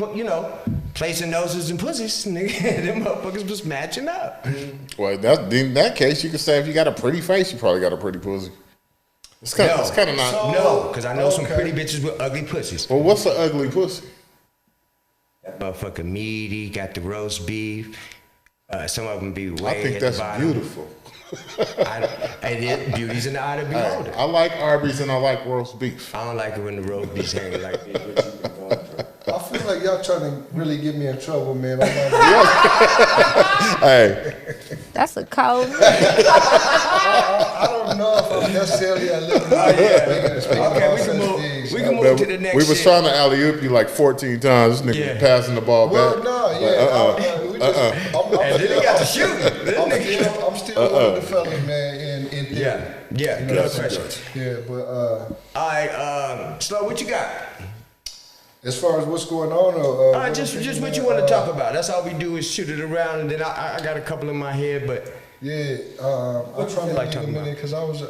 S3: placing noses and pussies, nigga, them motherfuckers was matching up.
S2: Well, in that case, you could say if you got a pretty face, you probably got a pretty pussy. It's kind of not.
S3: No, because I know some
S4: Okay.
S3: pretty bitches with ugly pussies.
S2: Well, what's an ugly pussy?
S3: That motherfucker meaty, got the roast beef. Some of them be way
S2: I think
S3: at
S2: that's
S3: the bottom.
S2: beautiful.
S3: Beauty's in the eye of the beholder.
S2: I like Arby's and I like roast beef.
S3: I don't like it when the roast beef's hanging like this. What you been going through?
S4: I feel like y'all trying to really get me in trouble, man.
S2: Hey,
S1: That's a cold nigga.
S4: I don't know if I'm necessarily a little.
S3: Okay, we can move. We can move to the next.
S2: we was
S3: shit.
S2: trying to alley-oop you like 14 times. This nigga
S3: Yeah.
S2: passing the ball
S4: Well,
S2: back.
S4: no, yeah.
S3: And then he got the shooting.
S4: I'm still one of the fellas, man. In theory.
S3: Yeah, no question.
S4: Yeah, but
S3: All right, Slow, what you got?
S4: as far as what's going on,
S3: Just what you want to talk about. That's all we do is shoot it around, and then I got a couple in my head, but
S4: Yeah, I'm
S3: you
S4: trying to
S3: feel like
S4: think a
S3: talking
S4: minute because I was.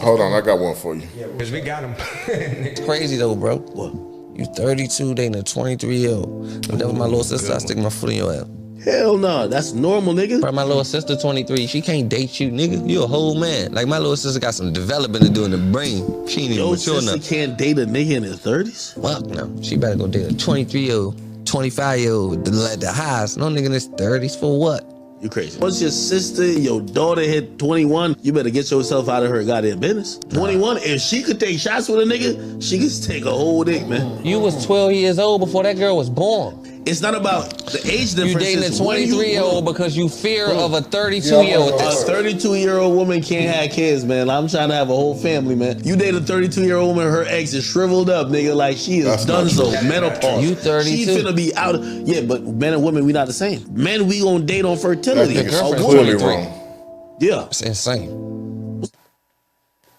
S2: Hold on, I got one for you.
S3: because we got them.
S9: It's crazy though, bro. What? You 32 dating a 23-year-old. If that was my little sister, I'd stick my foot in your ass.
S8: Hell no, that's normal, nigga.
S9: Bro, my little sister 23, she can't date you, nigga. You a whole man. Like my little sister got some development to do in the brain. She ain't even
S8: Your
S9: mature
S8: sister
S9: enough.
S8: can't date a nigga in his 30s?
S9: Well, no, she better go date a 23-year-old, 25-year-old, the highest. No nigga in his 30s for what?
S8: You crazy. Once your sister, your daughter hit 21, you better get yourself out of her goddamn business. 21, if she could take shots with a nigga, she could take a whole dick, man.
S9: You was 12 years old before that girl was born.
S8: It's not about the age difference.
S9: You dating a
S8: it's when you-
S9: 23-year-old because you fear of a 32-year-old.
S8: A 32-year-old woman can't have kids, man. I'm trying to have a whole family, man. You date a 32-year-old woman, her eggs is shriveled up, nigga, like she is done so, menopause.
S9: You 32.
S8: She finna be out. Yeah, but men and women, we not the same. Men, we gonna date on fertility.
S2: That nigga's
S8: A woman-
S2: clearly
S9: 23.
S2: wrong.
S8: Yeah.
S9: It's insane.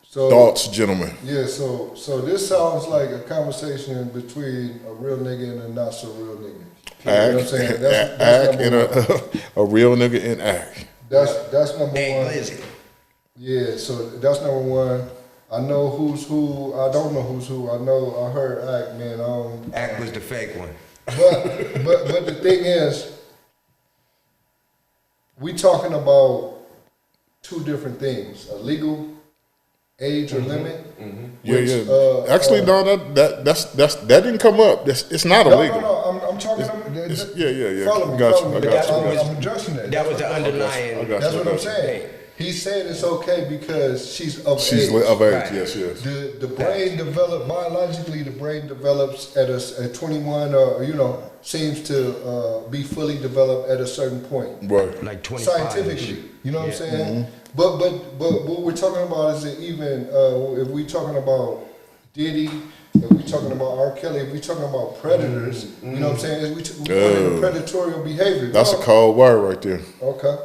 S4: So
S2: Thoughts, gentlemen.
S4: yeah, so this sounds like a conversation between a real nigga and a not so real nigga. You know what I'm saying? That's
S2: Act and
S4: number one.
S2: a real nigga in act.
S4: That's number
S3: Hey,
S4: one.
S3: Glizzy.
S4: Yeah, so that's number one. I know who's who. I don't know who's who. I heard Act, man.
S3: Act was the fake one.
S4: But the thing is, we talking about two different things: a legal age or limit.
S2: Yeah. Actually, no, that didn't come up. It's not illegal.
S4: No. I'm talking.
S2: Yeah.
S4: Follow me.
S2: Got you,
S4: Follow
S2: I
S4: me.
S2: got you.
S4: I'm addressing that.
S3: That was the underlying.
S2: I got
S4: That's
S2: you,
S4: what
S2: I
S4: I'm
S2: got you.
S4: saying. He's saying it's okay because she's of age.
S2: She's of age,
S3: Right.
S2: yes.
S4: The brain develop biologically. The brain develops at 21, or seems to be fully developed at a certain point.
S2: Right.
S3: Like 25.
S4: Scientifically, you know what I'm saying?
S2: Mm-hmm.
S4: But what we're talking about is that even if we're talking about Diddy, if we're talking about R. Kelly, if we're talking about predators, you know what I'm saying? We're predatorial behavior.
S2: That's a cold word right there.
S4: Okay.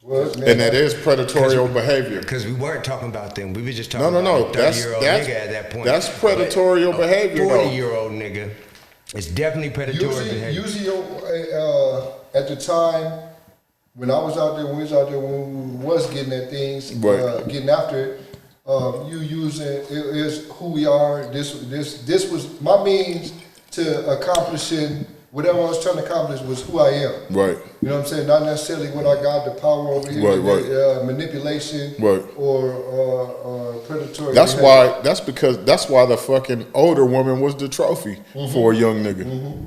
S4: Well,
S2: And that is predatorial behavior.
S3: Because we weren't talking about them. We were just talking
S2: No.
S3: about a
S2: That's
S3: 30-year-old nigga at that point.
S2: That's predatorial behavior, though.
S3: 40-year-old nigga. It's definitely predatory behavior.
S4: Usually, at the time when I was out there, when we was getting at things,
S2: Right.
S4: getting after it, you using it is who we are. This was my means to accomplishing whatever I was trying to accomplish was who I am.
S2: Right.
S4: You know what I'm saying? Not necessarily what I got, the power over here,
S2: Right.
S4: Manipulation,
S2: Right.
S4: or predatory.
S2: That's
S4: behavior.
S2: that's why the fucking older woman was the trophy for a young nigga.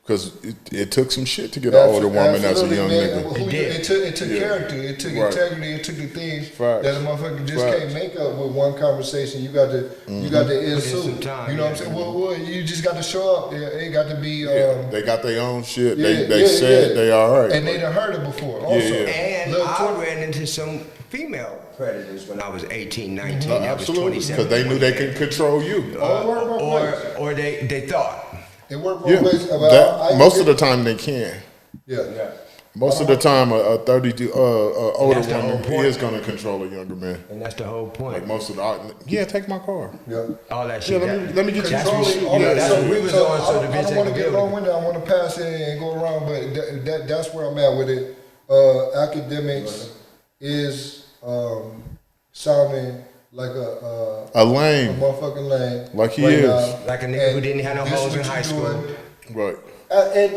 S2: Because it took some shit to get an older woman as a young nigga.
S4: It took character, it took integrity, it took the things that a motherfucker just can't make up with one conversation. You got to ensue. You know what I'm saying? Well, you just got to show up. It got to be.
S2: They got their own shit.
S4: Yeah,
S2: They said they all right.
S4: and they done heard it before. Also,
S3: And I ran into some female predators when I was 18, 19. I was
S2: Absolutely.
S3: 27.
S2: Because they knew they could control you.
S3: Or they thought.
S4: It worked both
S2: Yeah.
S4: ways.
S2: Most of the time they can.
S4: Yeah.
S2: Most of the time, a 32 older
S3: That's the whole
S2: woman
S3: point.
S2: is gonna control a younger man.
S3: And that's the whole point.
S2: Like most of the, take my car.
S4: Yeah.
S3: All that shit.
S2: Let me get you
S3: that's
S2: some
S3: what,
S2: shit.
S3: that's what we was on, so the
S4: I
S3: bitch
S4: don't want to
S3: ain't
S4: get
S3: gonna
S4: long winded. I want to pass it and go around, but that's where I'm at with it. Academics is sounding like a
S2: lame,
S4: motherfucking lame.
S2: like he
S4: right
S2: is.
S4: now.
S3: Like a nigga who didn't have no
S4: This
S3: hoes
S4: is
S3: in
S4: what
S3: high
S4: you
S3: school.
S4: doing.
S2: Right.
S4: And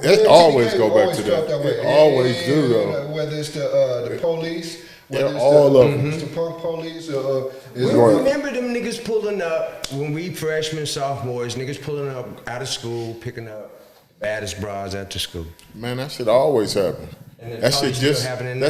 S2: It always go back to
S4: felt
S2: that.
S4: way.
S2: It always do, though.
S4: Whether it's the police, whether
S2: They're
S4: it's
S2: all
S4: the,
S2: of them.
S4: it's the punk police,
S3: Remember them niggas pulling up when we freshmen, sophomores, niggas pulling up out of school, picking up baddest bras after school.
S2: Man, that shit always happen.
S3: And it's
S2: That
S3: probably
S2: shit
S3: still
S2: just
S3: happening now.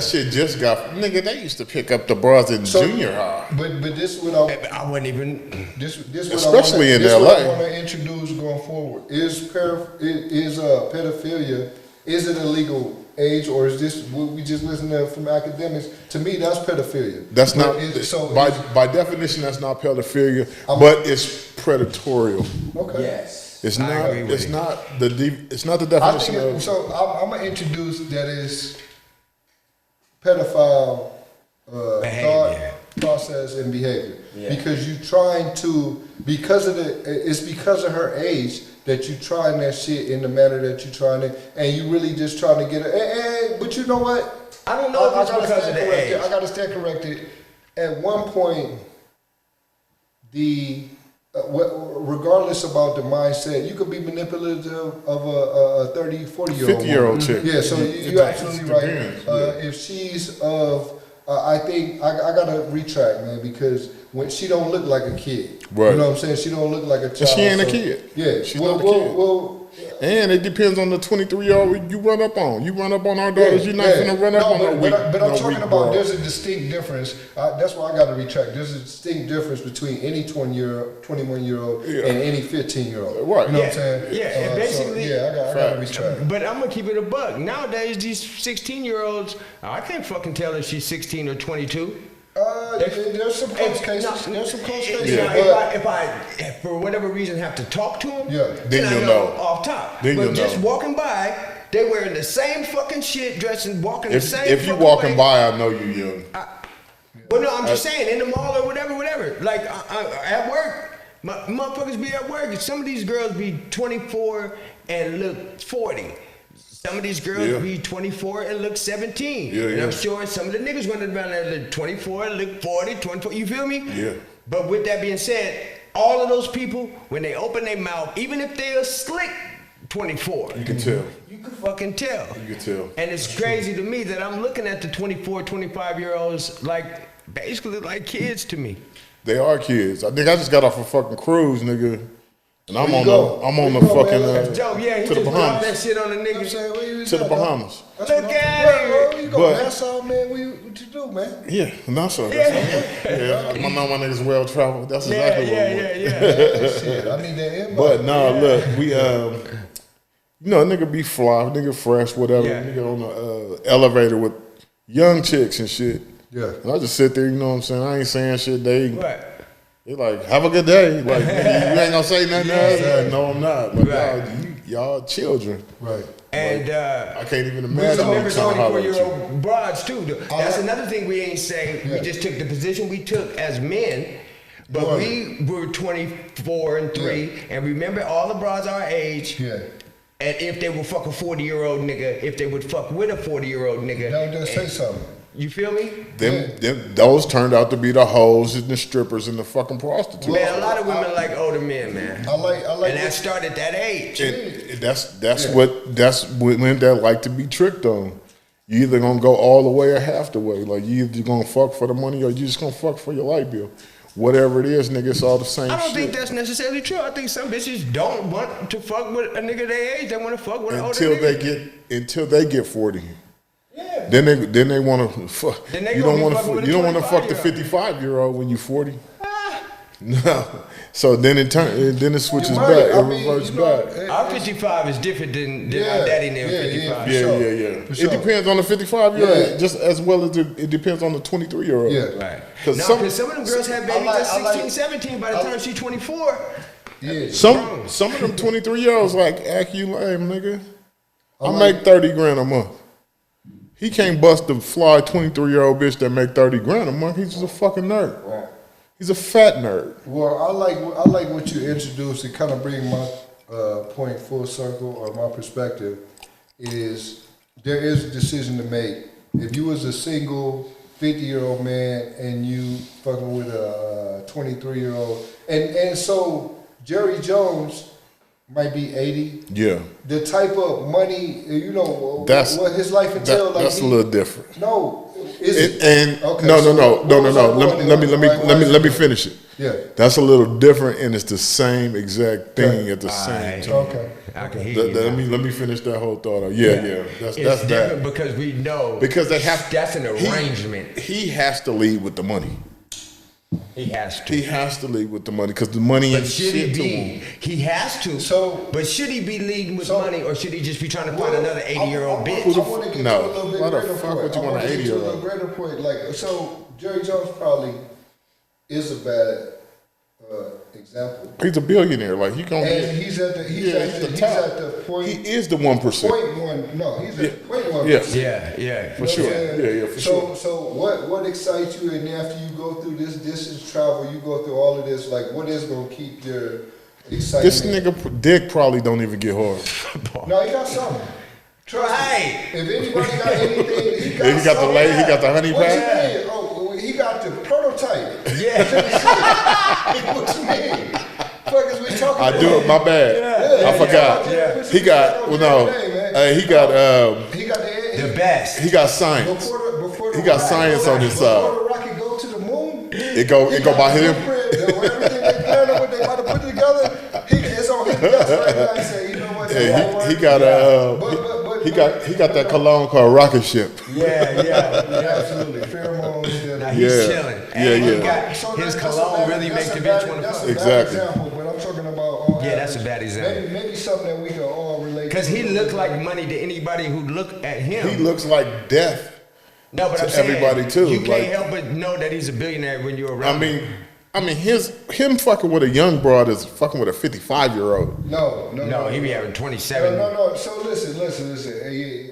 S2: got nigga. They used to pick up the bras in junior high.
S4: But this is what I
S3: wasn't even.
S4: This
S2: Especially in
S4: this
S2: LA.
S4: What I want to introduce going forward is pedophilia. Is it a legal age, or is this what we just listened to from academics? To me, that's pedophilia.
S2: That's
S4: But
S2: not by definition. That's not pedophilia, but it's predatorial.
S4: Okay.
S3: Yes.
S2: It's
S3: I
S2: not.
S3: agree with
S2: It's
S3: you.
S2: not the
S4: I
S2: definition
S4: think
S2: of.
S4: so. I'm gonna introduce that is pedophile thought process and behavior because you trying to because of her age that you trying that shit in the manner that you trying it, and you really just trying to get it. But you know what?
S3: I don't know if it's because of the age.
S4: I gotta stand corrected. At one point, regardless about the mindset, you could be manipulative of a 30, 40-year-old
S2: 50-year-old chick.
S4: Yeah, so you're absolutely right. If she's of, I think I gotta retract, man, because when she don't look like a kid,
S2: Right.
S4: you know what I'm saying? She don't look like a child.
S2: She ain't a kid.
S4: Yeah,
S2: She's not a kid. And it depends on the 23-year-old you run up on. You run up on our daughters, you're not gonna run up on no weak.
S4: But I'm
S2: no
S4: talking
S2: weak
S4: about
S2: broad.
S4: there's a distinct difference. That's why I got to retract. There's a distinct difference between any 21-year-old and any 15-year-old.
S2: Right.
S4: You know what I'm saying?
S3: Yeah, and basically,
S4: I got to retract.
S3: But I'm gonna keep it a buck. Nowadays, these 16-year-olds, I can't fucking tell if she's 16 or 22.
S4: There's some close cases. There's some close cases.
S3: If I, for whatever reason, have to talk to them,
S2: Then
S3: I
S2: you'll
S3: know
S2: know.
S3: off top.
S2: Then
S3: but
S2: you'll
S3: just
S2: know.
S3: walking by, they wearing the same fucking shit, dressing, walking the same.
S2: If you
S3: fucking
S2: walking
S3: way.
S2: by, I know you young.
S3: Well, no, I'm just saying, in the mall or whatever. Like, at work, my motherfuckers be at work. Some of these girls be 24 and look 40. Some of these girls be 24 and look 17. And I'm sure some of the niggas running around there look 24 and look 40, 24. You feel me?
S2: Yeah.
S3: But with that being said, all of those people, when they open their mouth, even if they're slick 24.
S2: You can tell.
S3: You can fucking tell.
S2: You can tell.
S3: And it's crazy to me that I'm looking at the 24, 25-year-olds like basically like kids to me.
S2: They are kids. I think I just got off a fucking cruise, nigga. And I'm on the fucking
S3: Joe, yeah, he
S2: to the
S3: just dropped that
S2: Bahamas.
S3: shit on the
S4: I'm
S3: nigga.
S4: saying, where you
S2: To the
S4: at,
S2: Bahamas.
S4: That's
S3: Look
S4: what
S3: at
S4: I'm-
S3: it.
S4: Where you go,
S2: But-
S4: Nassau, man? What you do, man?
S2: Yeah, Nassau. Yeah, I know my niggas well traveled. That's exactly what it was.
S3: Yeah.
S4: Shit, I need that invite.
S2: But nah, look, we you know, a nigga be fly, nigga fresh, whatever.
S3: Yeah.
S2: Nigga on the elevator with young chicks and shit.
S4: Yeah.
S2: And I just sit there, you know what I'm saying? I ain't saying shit.
S3: Right.
S2: They like, have a good day. Like, nigga, you ain't gonna say nothing else? Like, no, I'm not. Like,
S3: Right.
S2: y'all children.
S4: Right.
S3: And
S2: I can't even
S3: we
S2: imagine
S3: remember
S2: them trying to holler at you.
S3: 24-year-old broads too. That's another thing we ain't saying. We just took the position we took as men, but we were 24 and 3, and remember all the broads our age.
S4: Yeah.
S3: And if they would fuck a 40-year-old nigga, if they would fuck with a 40-year-old nigga,
S4: Now just say something.
S3: you feel me?
S2: Those turned out to be the hoes and the strippers and the fucking prostitutes.
S3: Man, a lot of women like older men, man.
S4: I like.
S3: And that started at that age.
S2: And that's women that like to be tricked on. You either gonna go all the way or half the way. Like you either gonna fuck for the money or you just gonna fuck for your light bill. Whatever it is, nigga, it's all the same
S3: I don't
S2: shit.
S3: think that's necessarily true. I think some bitches don't want to fuck with a nigga their age. They want to fuck with an older nigga.
S2: until they get 40.
S3: Yeah.
S2: Then they want to fuck.
S3: Then they
S2: You
S3: gonna
S2: don't
S3: be
S2: want to.
S3: fucking with a
S2: You don't want to fuck the
S3: 25-year-old.
S2: 55-year-old when you 40. No. So then it switches
S4: might,
S2: back.
S4: I
S2: It
S4: mean,
S2: reverts
S4: you know,
S2: back.
S3: Our 55 is different than my
S4: Yeah,
S3: daddy named
S4: yeah,
S3: 55.
S4: yeah. sure.
S2: Yeah.
S4: For
S2: It
S4: sure.
S2: depends on the 55-year-old,
S4: Yeah.
S2: just as well as it depends on the 23-year-old.
S4: Yeah.
S3: Right.
S2: Because
S3: Because some of them girls have babies
S4: I
S3: at 16,
S4: like-
S3: 17 by the time she's 24.
S4: Yeah.
S2: some of them 23-year-olds like, act you lame, nigga. I
S4: like-
S2: make 30 grand a month. He can't bust the fly 23-year-old bitch that make 30 grand a month. He's just a fucking nerd.
S4: Right.
S2: He's a fat nerd.
S4: Well, I like what you introduced to kind of bring my point full circle, or my perspective is there is a decision to make. If you was a single 50-year-old man and you fucking with a 23-year-old, and so Jerry Jones might be 80.
S2: Yeah.
S4: The type of money, you know,
S2: That's
S4: what his life entailed. Like
S2: that's a little different.
S4: No, is it?
S2: And
S4: Okay,
S2: no.
S4: so what was I going
S2: Let me finish it.
S4: Yeah.
S2: That's a little different, and it's the same exact thing at the same time.
S4: Okay.
S3: I can hear you.
S2: Let me finish that whole thought out. Yeah. That's
S3: It's different
S2: that.
S3: because we know
S2: Because they have
S3: that's an arrangement.
S2: He has to lead with the money.
S3: He has to.
S2: He has to lead with the money because the money
S3: But
S2: ain't
S3: should he
S2: shit to
S3: be?
S2: him.
S3: He has to. But should he be leading with money, or should he just be trying to find another 80-year-old bitch?
S4: I want to get
S2: No.
S4: to a little bit
S2: Why the
S4: greater
S2: fuck
S4: point.
S2: would you
S4: I
S2: want
S4: want
S2: an
S4: to get to a
S2: 80-year-old?
S4: little greater point. Like, so Jerry Jones probably is a bad example.
S2: He's a billionaire. Like he gonna
S4: And
S2: be.
S4: he's at the point.
S2: He is the 1%.
S4: Point one. No, he's at 0.1%.
S2: Yeah. For
S4: You know
S2: sure.
S4: what I'm saying?
S2: Yeah, for sure.
S4: So what excites you? And after you go through this distance travel, you go through all of this. Like, what is gonna keep your excitement?
S2: This nigga dick probably don't even get hard.
S4: No, he got something. Trust me. If anybody got anything, he got
S2: He got the
S4: something.
S2: lady. He got the honey
S4: What you
S2: pack.
S4: mean? Oh, he got the prototype.
S3: Yeah.
S4: What you mean? Fuck is we talking
S2: I
S4: about?
S2: do it. My bad. I forgot.
S4: Yeah.
S2: He got. Well, no. He got.
S4: He got
S3: The best.
S2: He got science.
S4: Before
S2: He got science on his
S4: Before
S2: side.
S4: the rocket go to the moon,
S2: It go by him.
S4: everything they planned on what they about to put together, it's on his desk right now. He said, you know what?
S2: Yeah, he got he got that cologne called Rocket Ship.
S4: Absolutely. Pheromones.
S3: Now he's chilling. And he got
S4: So
S3: his
S4: that's
S3: cologne
S4: a bad-
S3: really
S4: that's
S3: makes
S4: a
S3: the
S4: bad-
S3: bitch want to
S4: that's
S3: fuck.
S4: a bad
S2: Exactly.
S4: example, but I'm talking about on
S3: Yeah, that's a
S4: average.
S3: bad example.
S4: Maybe something that we can all relate
S3: Because
S4: to.
S3: he looked like money to anybody who looked at him.
S2: He looks like death.
S3: No, but
S2: to
S3: I'm saying,
S2: everybody, too.
S3: You can't
S2: Like-
S3: help but know that he's a billionaire when you're around.
S2: I mean, him fucking with a young broad is fucking with a 55-year-old.
S3: No, he be having 27.
S4: No. So listen.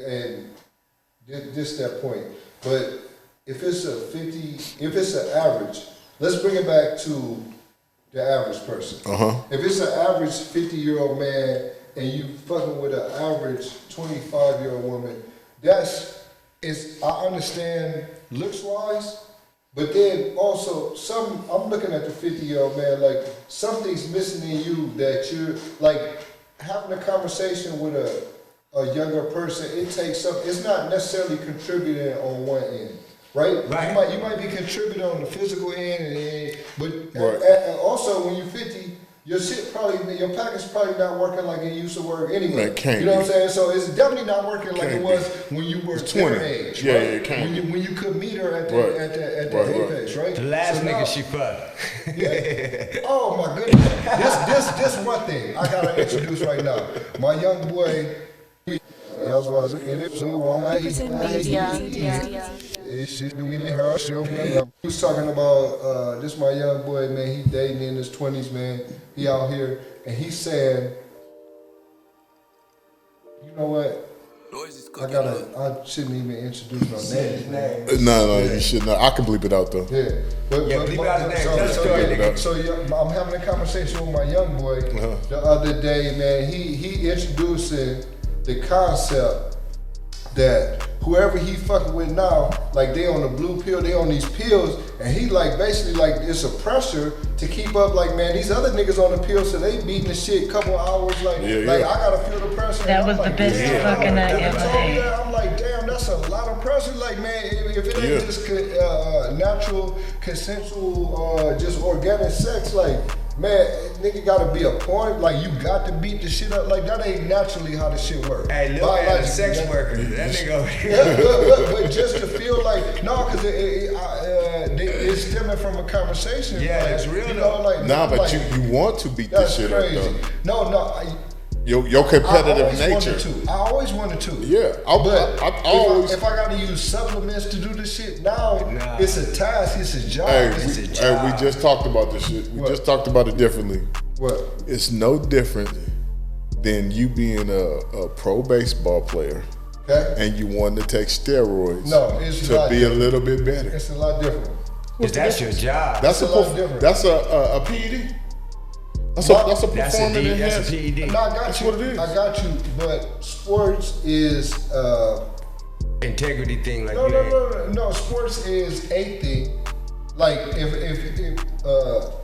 S4: And this that point. But if it's an average, let's bring it back to the average person. If it's an average 50-year-old man and you fucking with an average 25-year-old woman, I understand looks wise, but then also I'm looking at the 50-year-old man like something's missing in you that you're like having a conversation with a younger person. It takes something. It's not necessarily contributing on one end, right? You might be contributing on the physical end, but also when you're 50, your shit probably, your package probably not working like it used to work anyway.
S2: Man, can't
S4: you know
S2: be.
S4: what I'm saying? So it's definitely not working like
S2: Can't
S4: it was when you were
S2: 20.
S4: their age.
S2: Yeah,
S4: right?
S2: yeah, it can't be.
S4: when you could meet her at the
S2: Right.
S4: at the
S2: Right, right.
S4: apex, right?
S3: The last
S4: So
S3: nigga
S4: now-
S3: she fucked.
S4: Yeah. Oh my goodness. This one thing I gotta introduce right now. My young boy. He was talking about this my young boy, man. He dating in his 20s, man. He out here and he's saying, you know what? I shouldn't even introduce no name.
S2: No, you should not. I can bleep it out though.
S4: Yeah.
S3: bleep out his name. Tell the story.
S4: So I'm having a conversation with my young boy the other day, man. He introducing the concept that whoever he fucking with now, like they on the blue pill, they on these pills, and he like basically like it's a pressure to keep up. Like, man, these other niggas on the pill, so they beating the shit couple hours. Like, I gotta feel the pressure.
S7: That was the best fucking I ever had.
S4: I'm like, damn, that's a lot of pressure. Like, man, if it ain't just natural, consensual, just organic sex, like, man, nigga gotta be a point. Like, you got to beat the shit up. Like, that ain't naturally how the shit work.
S3: Hey, look at the sex worker. That nigga over here.
S4: But just to feel like, no, because it's stemming from a conversation.
S3: Yeah,
S4: like,
S3: that's real
S4: you know, like,
S2: Nah, but
S4: like,
S2: you want to beat this shit
S4: crazy.
S2: up though.
S4: No,
S2: Your competitive nature.
S4: I always wanted to.
S2: Yeah,
S4: if I got to use supplements to do this shit now, it's a task. It's a job.
S2: Hey, we just talked about this shit. We just talked about it differently.
S4: What?
S2: It's no different than you being a pro baseball player, and you wanting to take steroids.
S4: No, it's
S2: to be a little bit better.
S4: It's a lot different.
S3: Because that's your job.
S2: That's a lot different. That's a PED. That's a performance enhancement.
S3: That's a PED.
S4: No, I got
S2: That's
S4: you.
S2: what it is.
S4: I got you. But sports is
S3: integrity thing. Like
S4: no. Sports is a thing. Like if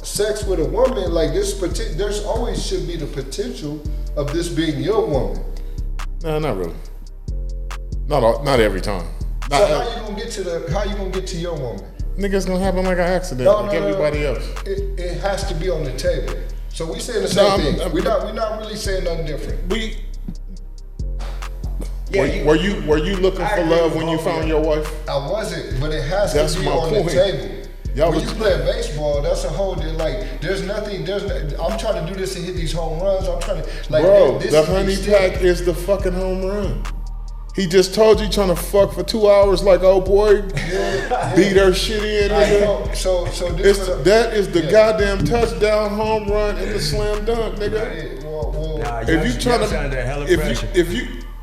S4: sex with a woman, like there's always should be the potential of this being your woman.
S2: No, not really. Not every time.
S4: So how you gonna get to your woman?
S2: Nigga's gonna happen like an accident, like everybody else.
S4: It has to be on the table. So we saying the same thing. We're not really saying nothing different.
S2: Were you looking for love when you found your wife?
S4: I wasn't, but it has
S2: That's
S4: to be
S2: my
S4: on
S2: point.
S4: the table. When you play baseball, that's a whole like. There's nothing. I'm trying to do this and hit these home runs. I'm trying to like.
S2: Bro,
S4: this
S2: the honey pack is the fucking home run. He just told you trying to fuck for 2 hours like old boy, beat her shit in, nigga.
S4: So
S2: that is the goddamn touchdown, home run, and the slam dunk, nigga.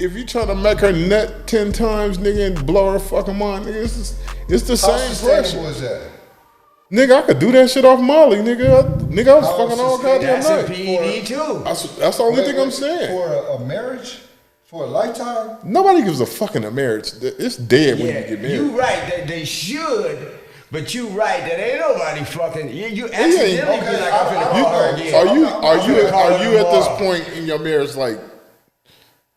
S2: If you trying to make her nut 10 times, nigga, and blow her fucking mind, nigga, it's the same pressure.
S4: How sustainable is that?
S2: Nigga, I could do that shit off Molly, nigga. I was fucking all goddamn night.
S3: That's a PED too.
S2: That's the only thing I'm saying.
S4: For a marriage? For a lifetime?
S2: Nobody gives a fucking a marriage. It's dead when you get married.
S3: You right that they should, but you right that ain't nobody fucking. You accidentally be like, I'm finna call her again.
S2: Are you at this point in your marriage like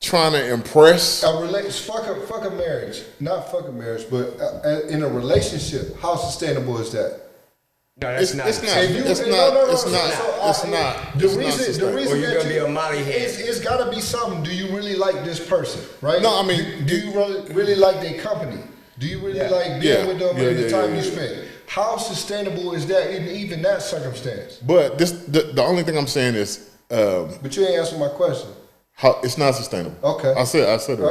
S2: trying to impress?
S4: Fuck a marriage, not fuck a marriage, but in a relationship, how sustainable is that?
S3: No, that's not.
S2: It's not.
S4: The reason
S3: you're gonna be a Molly head.
S4: It's gotta be something. Do you really like this person, right?
S2: No, I mean,
S4: do you really like their company? Do you really like being with them and the time you spend? How sustainable is that in even that circumstance?
S2: But the only thing I'm saying is.
S4: But you ain't answering my question.
S2: It's not sustainable.
S4: Okay.
S2: I said it.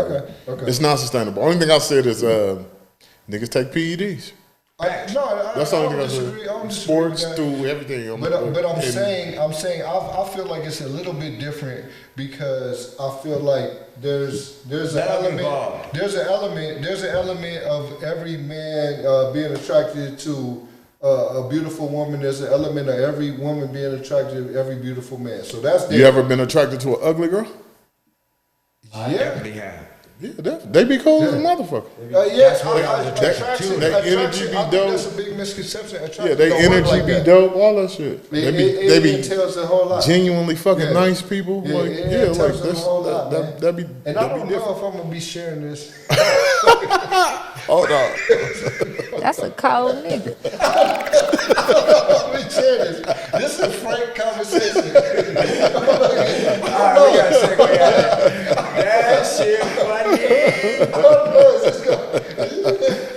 S4: Okay.
S2: It's not sustainable. Only thing I said is niggas take PEDs. That's the only thing I said. Sports through everything.
S4: But I'm saying I feel like it's a little bit different because I feel like there's an element of every man being attracted to a beautiful woman. There's an element of every woman being attracted to every beautiful man. So that's different.
S2: You ever been attracted to an ugly girl?
S3: I definitely have.
S2: Yeah, they be cool as a motherfucker. That energy be dope.
S4: That's a big misconception.
S2: Yeah, they energy be dope. All that shit. They be
S4: tells a whole lot.
S2: Genuinely fucking nice people.
S4: It tells a whole lot,
S2: that be.
S4: And I don't know if I'm gonna be sharing this.
S2: Hold on.
S1: That's a cold nigga.
S4: We share this. This is a frank conversation.
S3: Alright, we gotta segue out of that shit funny.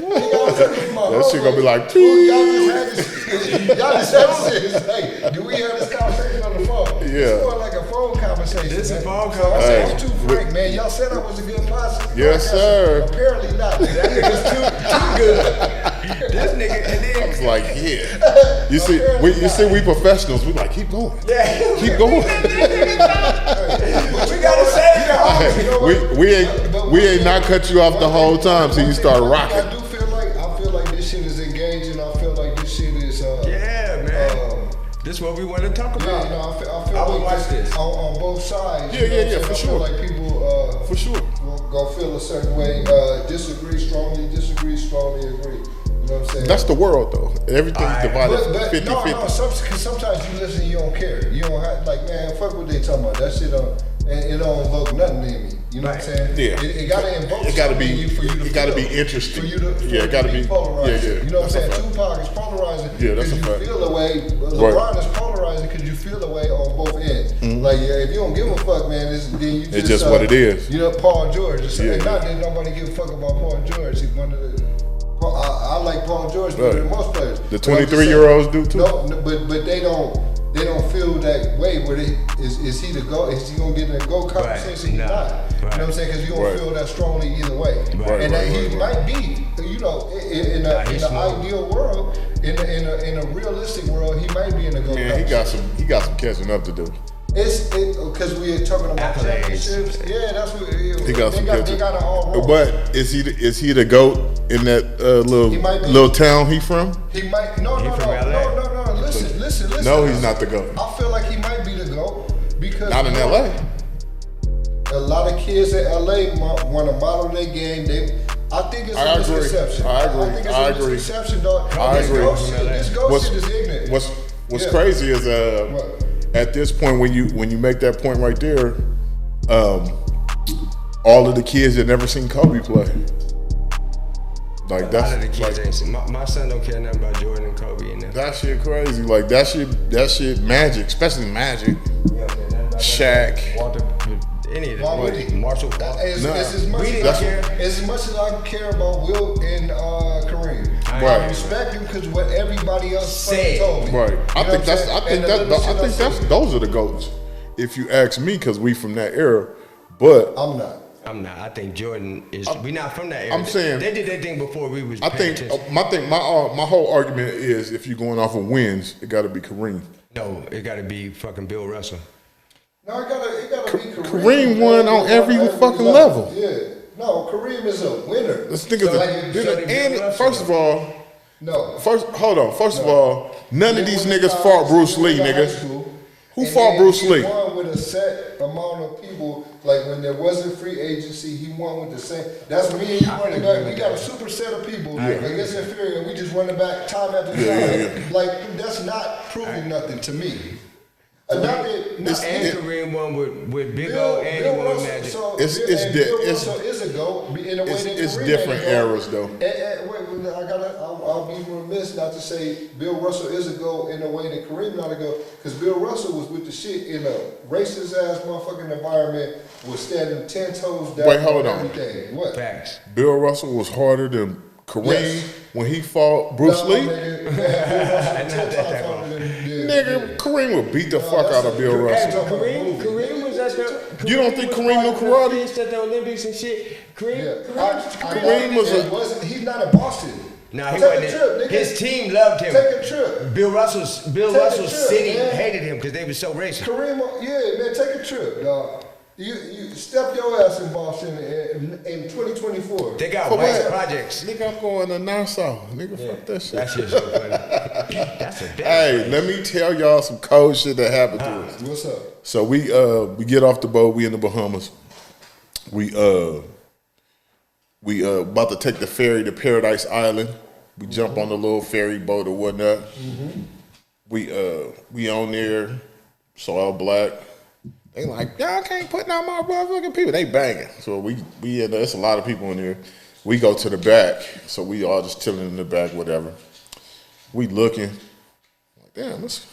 S2: That shit gonna be like,
S4: Y'all just had this shit. It's like, do we have this conversation on the phone?
S2: Yeah.
S4: It's more like a phone conversation.
S3: This is
S4: man.
S3: a phone
S4: So I
S3: conversation.
S4: said, it's too frank, man. Y'all said I was a good podcast.
S2: Yes, sir.
S4: Apparently not.
S3: That nigga's too good. This nigga, and then
S2: it's like, yeah. You see, we professionals. We like, keep going.
S3: yeah,
S2: Keep going.
S3: we gotta say it.
S2: we ain't not cut you off the whole time till you start rocking.
S4: I feel like this shit is engaging. I feel like this shit is
S3: Yeah, man. This is what we want to talk
S4: yeah,
S3: about.
S4: you know, I feel
S3: I would
S4: like
S3: watch this.
S4: on both sides.
S2: Yeah,
S4: you know
S2: yeah,
S4: what I'm
S2: for
S4: saying?
S2: sure.
S4: I feel like people
S2: For sure.
S4: gonna feel a certain way, disagree strongly, agree. You know what I'm saying?
S2: That's the world, though. Everything's divided
S4: But
S2: 50-50.
S4: no, because sometimes you listen, you don't care. You don't have, like, man, fuck what they talking about. That shit don't, and it don't invoke nothing in me. You know what I'm saying?
S2: Yeah.
S4: It gotta invoke
S2: It gotta be-
S4: something in you for you to
S2: it gotta
S4: feel.
S2: be interesting.
S4: For you to,
S2: Yeah, it gotta be-
S4: polarizing.
S2: yeah, yeah.
S4: You know what I'm
S2: That's a
S4: saying?
S2: fact.
S4: Tupac is polarizing.
S2: Yeah, that's a
S4: because
S2: fact.
S4: you feel the way.
S2: Right.
S4: LeBron is polarizing because you feel the way on both ends. Like, yeah, if you don't give a fuck, man, then you just.
S2: It's just what it is.
S4: You know, Paul George.
S2: Yeah,
S4: And not that nobody give a fuck about Paul George. He's one of the. I like Paul George better than most players.
S2: The
S4: But I'm just
S2: 23-year-olds do too.
S4: No, but they don't feel that way. Where is he the GOAT? Is he gonna get in a GOAT conversation? He's
S3: Nah.
S4: not. You know what I'm saying? Because you don't
S2: Right.
S4: feel that strongly either way.
S2: Right,
S4: And that
S2: right,
S4: he
S2: right.
S4: might be, you know, in
S3: he's
S4: an
S3: smart.
S4: ideal world, in a realistic world, he might be in a GOAT.
S2: Man, he got some catching up to do.
S4: It's because we are talking about
S3: Accolades.
S4: championships. Yeah, that's what
S2: He got some
S4: they
S2: catching.
S4: got it all wrong.
S2: But is he the GOAT in that
S4: He might be.
S2: little town he from?
S4: He might no.
S3: from LA.
S4: Listen.
S2: No, he's not the GOAT.
S4: I feel like he might be the GOAT because
S2: Not in LA.
S4: A lot of kids in LA want to model their game. I think it's
S2: I
S4: a
S2: agree.
S4: misconception.
S2: I agree.
S4: think it's
S2: I
S4: a
S2: agree.
S4: misconception, dog.
S2: I
S4: This
S2: agree.
S4: GOAT shit is ignorant.
S2: What's
S4: Yeah.
S2: crazy is
S4: What?
S2: at this point when you make that point right there, all of the kids that never seen Kobe play. Like
S3: A lot
S2: that's
S3: of the kids
S2: like,
S3: ain't seen. My son don't care nothing about Jordan and Kobe and them.
S2: that shit crazy. Like that shit magic, especially Magic, Shaq.
S3: Walter, any of
S4: Why would
S3: them.
S4: he?
S3: Marshall.
S4: It's
S2: Nah.
S4: as much
S3: We
S4: as
S3: didn't
S4: I
S3: care.
S4: as much as I care about Will and Kareem.
S2: Right.
S4: I respect him because what everybody else
S3: Say.
S4: told me.
S2: Right.
S4: You know
S2: I
S4: what
S2: think
S4: I'm
S2: that's
S4: saying?
S2: I think
S4: And the
S2: that
S4: little
S2: I
S4: shit
S2: think
S4: I
S2: that's
S4: see.
S2: those are the GOATs. If you ask me, because we from that era, but
S4: I'm not.
S3: I'm not. I think Jordan is. We not from that era.
S2: I'm saying-
S3: they did their thing before we was.
S2: I
S3: paying
S2: think
S3: attention.
S2: my whole argument is if you're going off of wins, it got to be Kareem.
S3: No, it got to be fucking Bill Russell.
S4: No, it gotta be Kareem.
S2: Kareem won on every fucking level.
S4: Yeah. No, Kareem is a winner.
S2: Let's think of
S4: So,
S2: the
S4: like,
S3: so they
S2: and
S3: Bill Russell,
S2: first of all,
S4: No.
S2: hold on. First of all, none of these
S4: Then when
S2: niggas
S4: he
S2: fought
S4: got-
S2: Bruce
S4: when he
S2: Lee,
S4: got high
S2: nigga.
S4: school,
S2: Who
S4: and
S2: fought
S4: then
S2: Bruce
S4: he
S2: Lee?
S4: won with a set amount of people. Like when there wasn't free agency, he won with the same. That's me and you running back. We got a super set of people against inferior, and we just running back time after time. Like that's not proving nothing to me.
S3: And Kareem won with Big O and he won with Magic.
S4: So
S2: It's-
S4: Bill,
S2: it's
S4: and
S2: di-
S4: Bill
S2: it's-
S4: Russell is a GOAT in a way that
S2: it's
S4: Kareem
S2: different
S4: ain't a GOAT.
S2: eras, though.
S4: I'll be remiss not to say Bill Russell is a GOAT in a way that Kareem not a GOAT, because Bill Russell was with the shit in a racist ass motherfucking environment, was standing 10 toes down.
S2: Wait, hold on.
S4: Everything. What?
S3: Facts.
S2: Bill Russell was harder than Kareem
S4: Yes.
S2: when he fought Bruce
S4: No,
S2: Lee.
S4: nigga, Bill Russell 10 times harder than
S2: Nigga, Kareem would beat the fuck out of Bill
S3: Hey,
S2: Russell.
S3: Kareem was at the.
S2: You don't think
S3: was
S2: Kareem knew
S3: fighting
S2: karate?
S3: the fish at the Olympics and shit. Kareem.
S2: Kareem was
S4: he's not in Boston.
S3: Nah, he
S4: Take a
S3: wasn't.
S4: trip, nigga.
S3: His team loved him.
S4: Take a trip.
S3: Bill Russell's
S4: Take a trip,
S3: city
S4: man.
S3: hated him because they were so racist.
S4: Kareem, yeah, man, take a trip, dog. You step your ass in Boston in 2024.
S3: They got
S2: For
S3: white
S2: what?
S3: projects.
S2: Nigga, I'm going to Nassau. Nigga, fuck that shit.
S3: That shit's so funny. That's a bad.
S2: Hey, let me tell y'all some cold shit that happened to us.
S4: What's up?
S2: So we get off the boat. We in the Bahamas. We about to take the ferry to Paradise Island. We jump on the little ferry boat or whatnot. We on there. So all black. They like, y'all can't put no more motherfucking people. They banging. So we in there. There's a lot of people in there. we go to the back, so we all just chilling in the back, whatever. We looking, like, damn, there's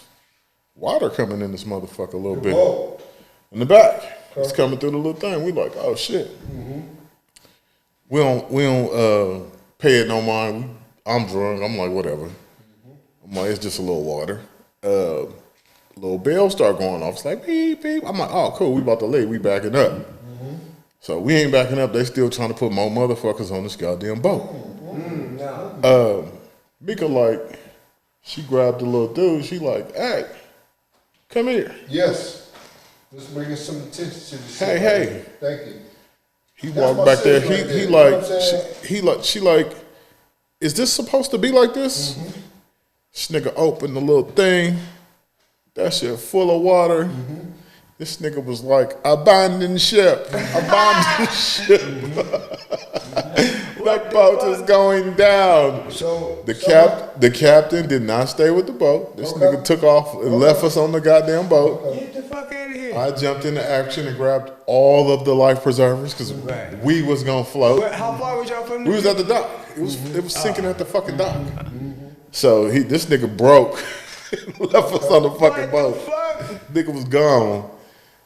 S2: water coming in this motherfucker a little bit. In the back. It's coming through the little thing. We like, oh shit. We don't pay it no mind. I'm drunk. I'm like, whatever. I'm like, it's just a little water. Little bell start going off. It's like beep beep. I'm like, oh cool. We about to leave. We backing up. So we ain't backing up. They still trying to put more motherfuckers on this goddamn boat. Mika like, she grabbed the little dude. She like, hey, come here.
S4: Yes. Let's bring some attention to the shit.
S2: Hey.
S4: Thank you.
S2: He walked back there. He like, she like, is this supposed to be like this? This nigga opened the little thing. That shit full of water. This nigga was like, abandon ship. Abandon ship. That boat is going down.
S4: So
S2: the captain did not stay with the boat. This nigga took off and left us on the goddamn boat.
S3: Get the fuck out of here.
S2: I jumped into action and grabbed all of the life preservers because we was gonna float.
S3: How far was y'all from the
S2: We was at the dock. It was sinking at the fucking dock. So this nigga broke, left us on the fucking boat. Nigga was gone.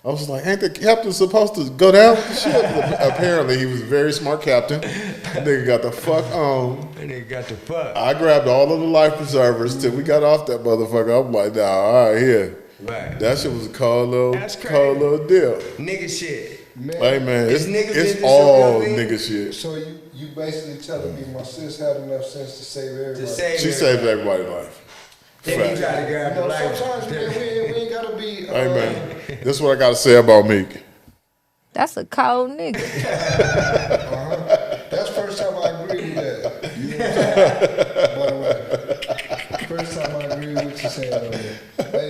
S2: I was like, ain't the captain supposed to go down with the ship? Apparently, he was a very smart captain. Nigga got the fuck on.
S3: And nigga got the fuck.
S2: I grabbed all of the life preservers till we got off that motherfucker. I'm like, nah, all right, here.
S3: Right.
S2: That shit was a cold little deal.
S3: Nigga shit.
S2: Hey man,
S3: It's
S2: it's all nigga shit.
S4: So you basically telling me my sis had enough sense to save everybody.
S2: She saved everybody's life.
S3: Then you try to grab the life.
S4: Sometimes man, we ain't gotta be.
S2: Hey man, this is what I gotta say about Meek.
S1: That's a cold nigga.
S4: That's the first time I agree with that. You know what I'm saying? By the way, first time I agree with what you're saying on that. Hey,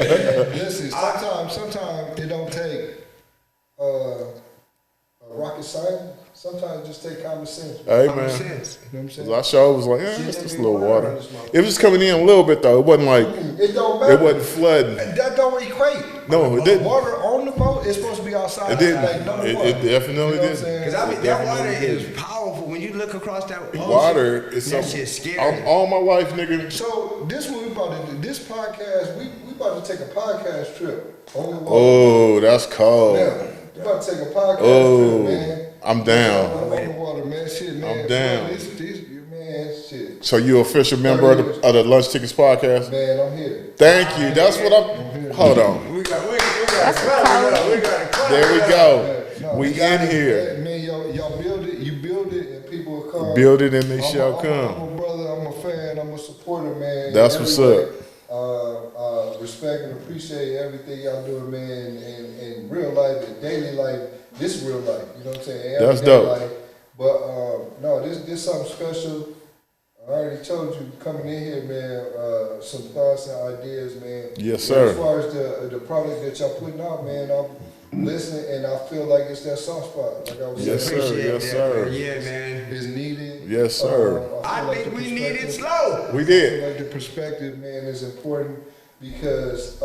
S4: listen, sometimes it don't take a rocket science. Sometimes it just take common sense.
S2: Hey
S4: common
S2: man,
S4: sense. You know what I'm saying?
S2: our show was like, it's just a little water. It was coming in a little bit though. It wasn't like
S4: it don't matter.
S2: It wasn't flooding.
S4: That don't equate.
S2: No, it didn't.
S4: Water on the boat is supposed to be outside.
S2: It didn't.
S4: Like, no
S2: It definitely didn't.
S3: Because I mean, that water is powerful. When you look across that ocean,
S2: Water is
S3: that
S2: something.
S3: shit's scary.
S2: All my life, nigga.
S4: So this what we about to do. This podcast, we about to take a podcast trip on the water.
S2: Oh, that's cold.
S4: Now, we about to take a podcast trip, man.
S2: I'm down.
S4: On the water, man. Shit, man.
S2: I'm down.
S4: Man, shit.
S2: So you official member of the Lunch Tickets podcast?
S4: Man, I'm here.
S2: Thank you. That's what I'm. Hold on.
S3: We got it.
S2: There we go.
S4: No,
S2: we in here.
S4: Man, y'all build it. You build it, and people will come.
S2: Build it, and they shall come.
S4: I'm a brother. I'm a fan. I'm a supporter, man.
S2: That's what's up.
S4: Respect and appreciate everything y'all doing, man, in real life, in daily life. This is real life, you know what I'm saying?
S2: That's
S4: Everyday
S2: dope.
S4: life. But no, this something special. I already told you coming in here, man. Some thoughts and ideas, man.
S2: Yes, sir.
S4: As far as the product that y'all putting out, man, I'm listening and I feel like it's that soft spot. Like I was
S2: Yes,
S4: saying.
S2: sir. Yes, sir.
S3: Yeah, man.
S4: It's needed.
S2: Yes, sir.
S3: I think we need it slow.
S2: We
S4: I
S2: did.
S4: feel like the perspective, man, is important because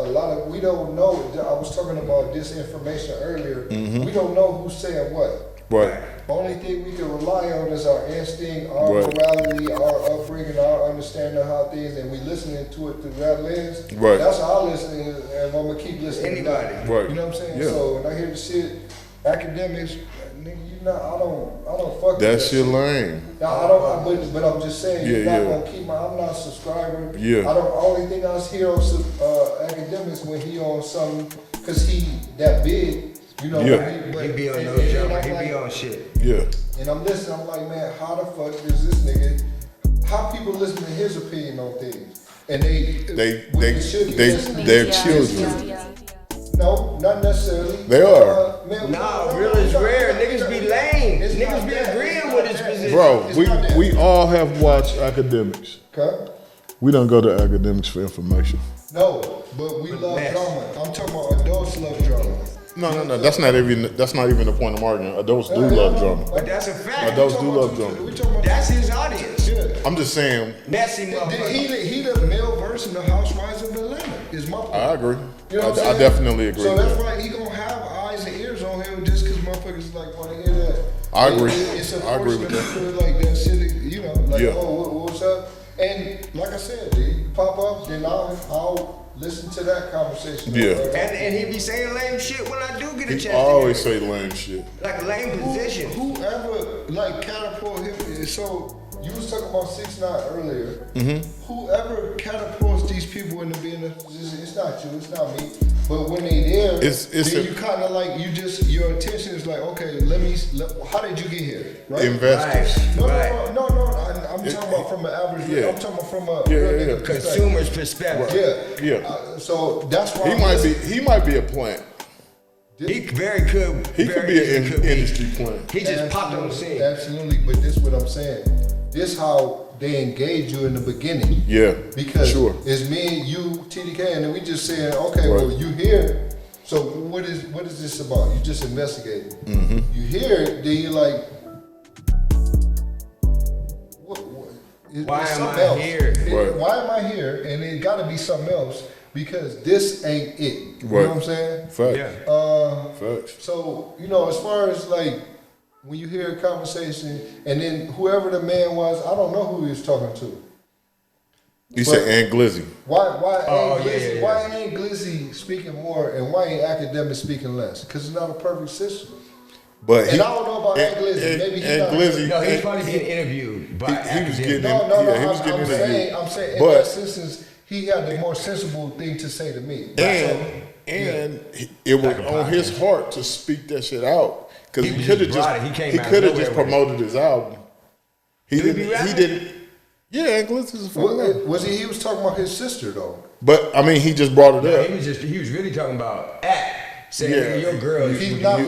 S4: we don't know. I was talking about disinformation earlier. We don't know who's saying what.
S2: Right.
S4: Only thing we can rely on is our instinct, our
S2: Right.
S4: morality, our upbringing, our understanding of how things, and we listening to it through that lens.
S2: Right.
S4: That's how I listen, and I'm gonna keep listening.
S3: Anybody.
S2: Right.
S4: You know what I'm saying?
S2: Yeah.
S4: So when I hear the shit, academics, nigga, I don't fuck with
S2: That
S4: that
S2: shit lame.
S4: no, I don't. But I'm just saying, you're
S2: Yeah,
S4: not
S2: yeah.
S4: gonna keep I'm not a subscriber.
S2: Yeah.
S4: Only thing I hear on academics when he on something, cause he that big, you know.
S2: Yeah.
S3: He be on no
S4: and
S3: joke.
S4: I'm
S3: He
S4: like-
S3: be on shit.
S2: Yeah.
S4: And I'm listening. I'm like, man, how the fuck is this nigga? How people listen to his opinion on things, and we should be listening.
S2: they're children.
S4: No, not necessarily.
S2: They are.
S4: Man,
S3: Nah, real is rare. Niggas be lame.
S4: It's
S3: Niggas
S4: not
S3: be
S4: that.
S3: agreeing
S4: It's
S3: with
S4: not
S3: his
S4: that.
S3: position.
S2: Bro,
S4: It's not that.
S2: we all have watched academics.
S4: Okay?
S2: We don't go to academics for information.
S4: No, but we love
S3: Mess.
S4: drama. I'm talking about adults love drama.
S2: No. That's not even the point I'm arguing. Adults do love drama.
S3: But that's a fact.
S2: Adults do love
S4: We
S2: drama.
S4: talking about
S3: That's his audience.
S4: yeah.
S2: I'm just saying.
S3: Messy motherfucker.
S4: He the male version of Housewives of Atlanta. Is my point.
S2: I agree.
S4: You know what I'm
S2: I
S4: saying?
S2: definitely agree
S4: So
S2: with
S4: that's
S2: that.
S4: why he gonna have eyes and ears on him just because motherfuckers like want to hear that.
S2: I agree.
S4: It's
S2: I agree with
S4: unfortunate
S2: that.
S4: to feel like that shit, you know, like,
S2: Yeah.
S4: what's up? And like I said, you pop up, then I'll listen to that conversation.
S2: Yeah.
S3: And he be saying lame shit when I do get a
S2: He
S3: chance.
S2: always
S3: to
S2: say lame shit.
S3: like lame position.
S4: Whoever like catapult him, so you was talking about 6ix9ine earlier. Whoever catapults these people into being a position, it's not you, it's not me. But when they there, then you kind of like your attention is like, okay, how did you get here? Right?
S2: Investors.
S3: Right.
S4: No. I'm talking about from an average.
S2: Yeah.
S4: I'm talking about from a
S2: Yeah.
S3: Consumer's perspective.
S4: Yeah. So that's why
S2: He might be a plant.
S3: He very could.
S2: He could be an industry plant.
S3: He just popped on the scene.
S4: Absolutely, but this is what I'm saying. This how they engage you in the beginning.
S2: Yeah,
S4: Because
S2: sure.
S4: it's me, you, TDK, and then we just saying, okay, well, you here. So what is this about? You just investigating. You hear it, then you're like,
S3: Why am I here?
S2: Right.
S4: Why am I here? And it got to be something else because this ain't it. You
S2: Right.
S4: know what I'm saying?
S2: Facts.
S3: Yeah.
S2: Facts.
S4: So, as far as like when you hear a conversation and then whoever the man was, I don't know who he was talking to.
S2: You said Aunt Glizzy.
S4: Why ain't Glizzy speaking more and why ain't Academic speaking less? Because it's not a perfect system.
S2: But
S4: I don't know about Aunt Glizzy. Maybe he's not.
S2: Glizzy.
S3: No, he's probably being interviewed by
S2: he was getting
S4: No.
S2: he was getting interviewed.
S4: I'm saying in
S2: But-
S4: that instance, he had the more sensible thing to say to me.
S2: And it was on his heart to speak that shit out because he could have
S3: He
S2: could have
S3: out
S2: just
S3: of nowhere
S2: promoted his album. He
S3: Did he
S2: didn't. He
S3: rap?
S2: didn't. Yeah, Aunt Glizzy's a fucking rapper.
S4: Was he? He was talking about his sister though.
S2: But I mean, he just brought it
S3: No,
S2: up.
S3: he was really talking about act. Saying
S2: Yeah.
S3: your girl.
S4: He's not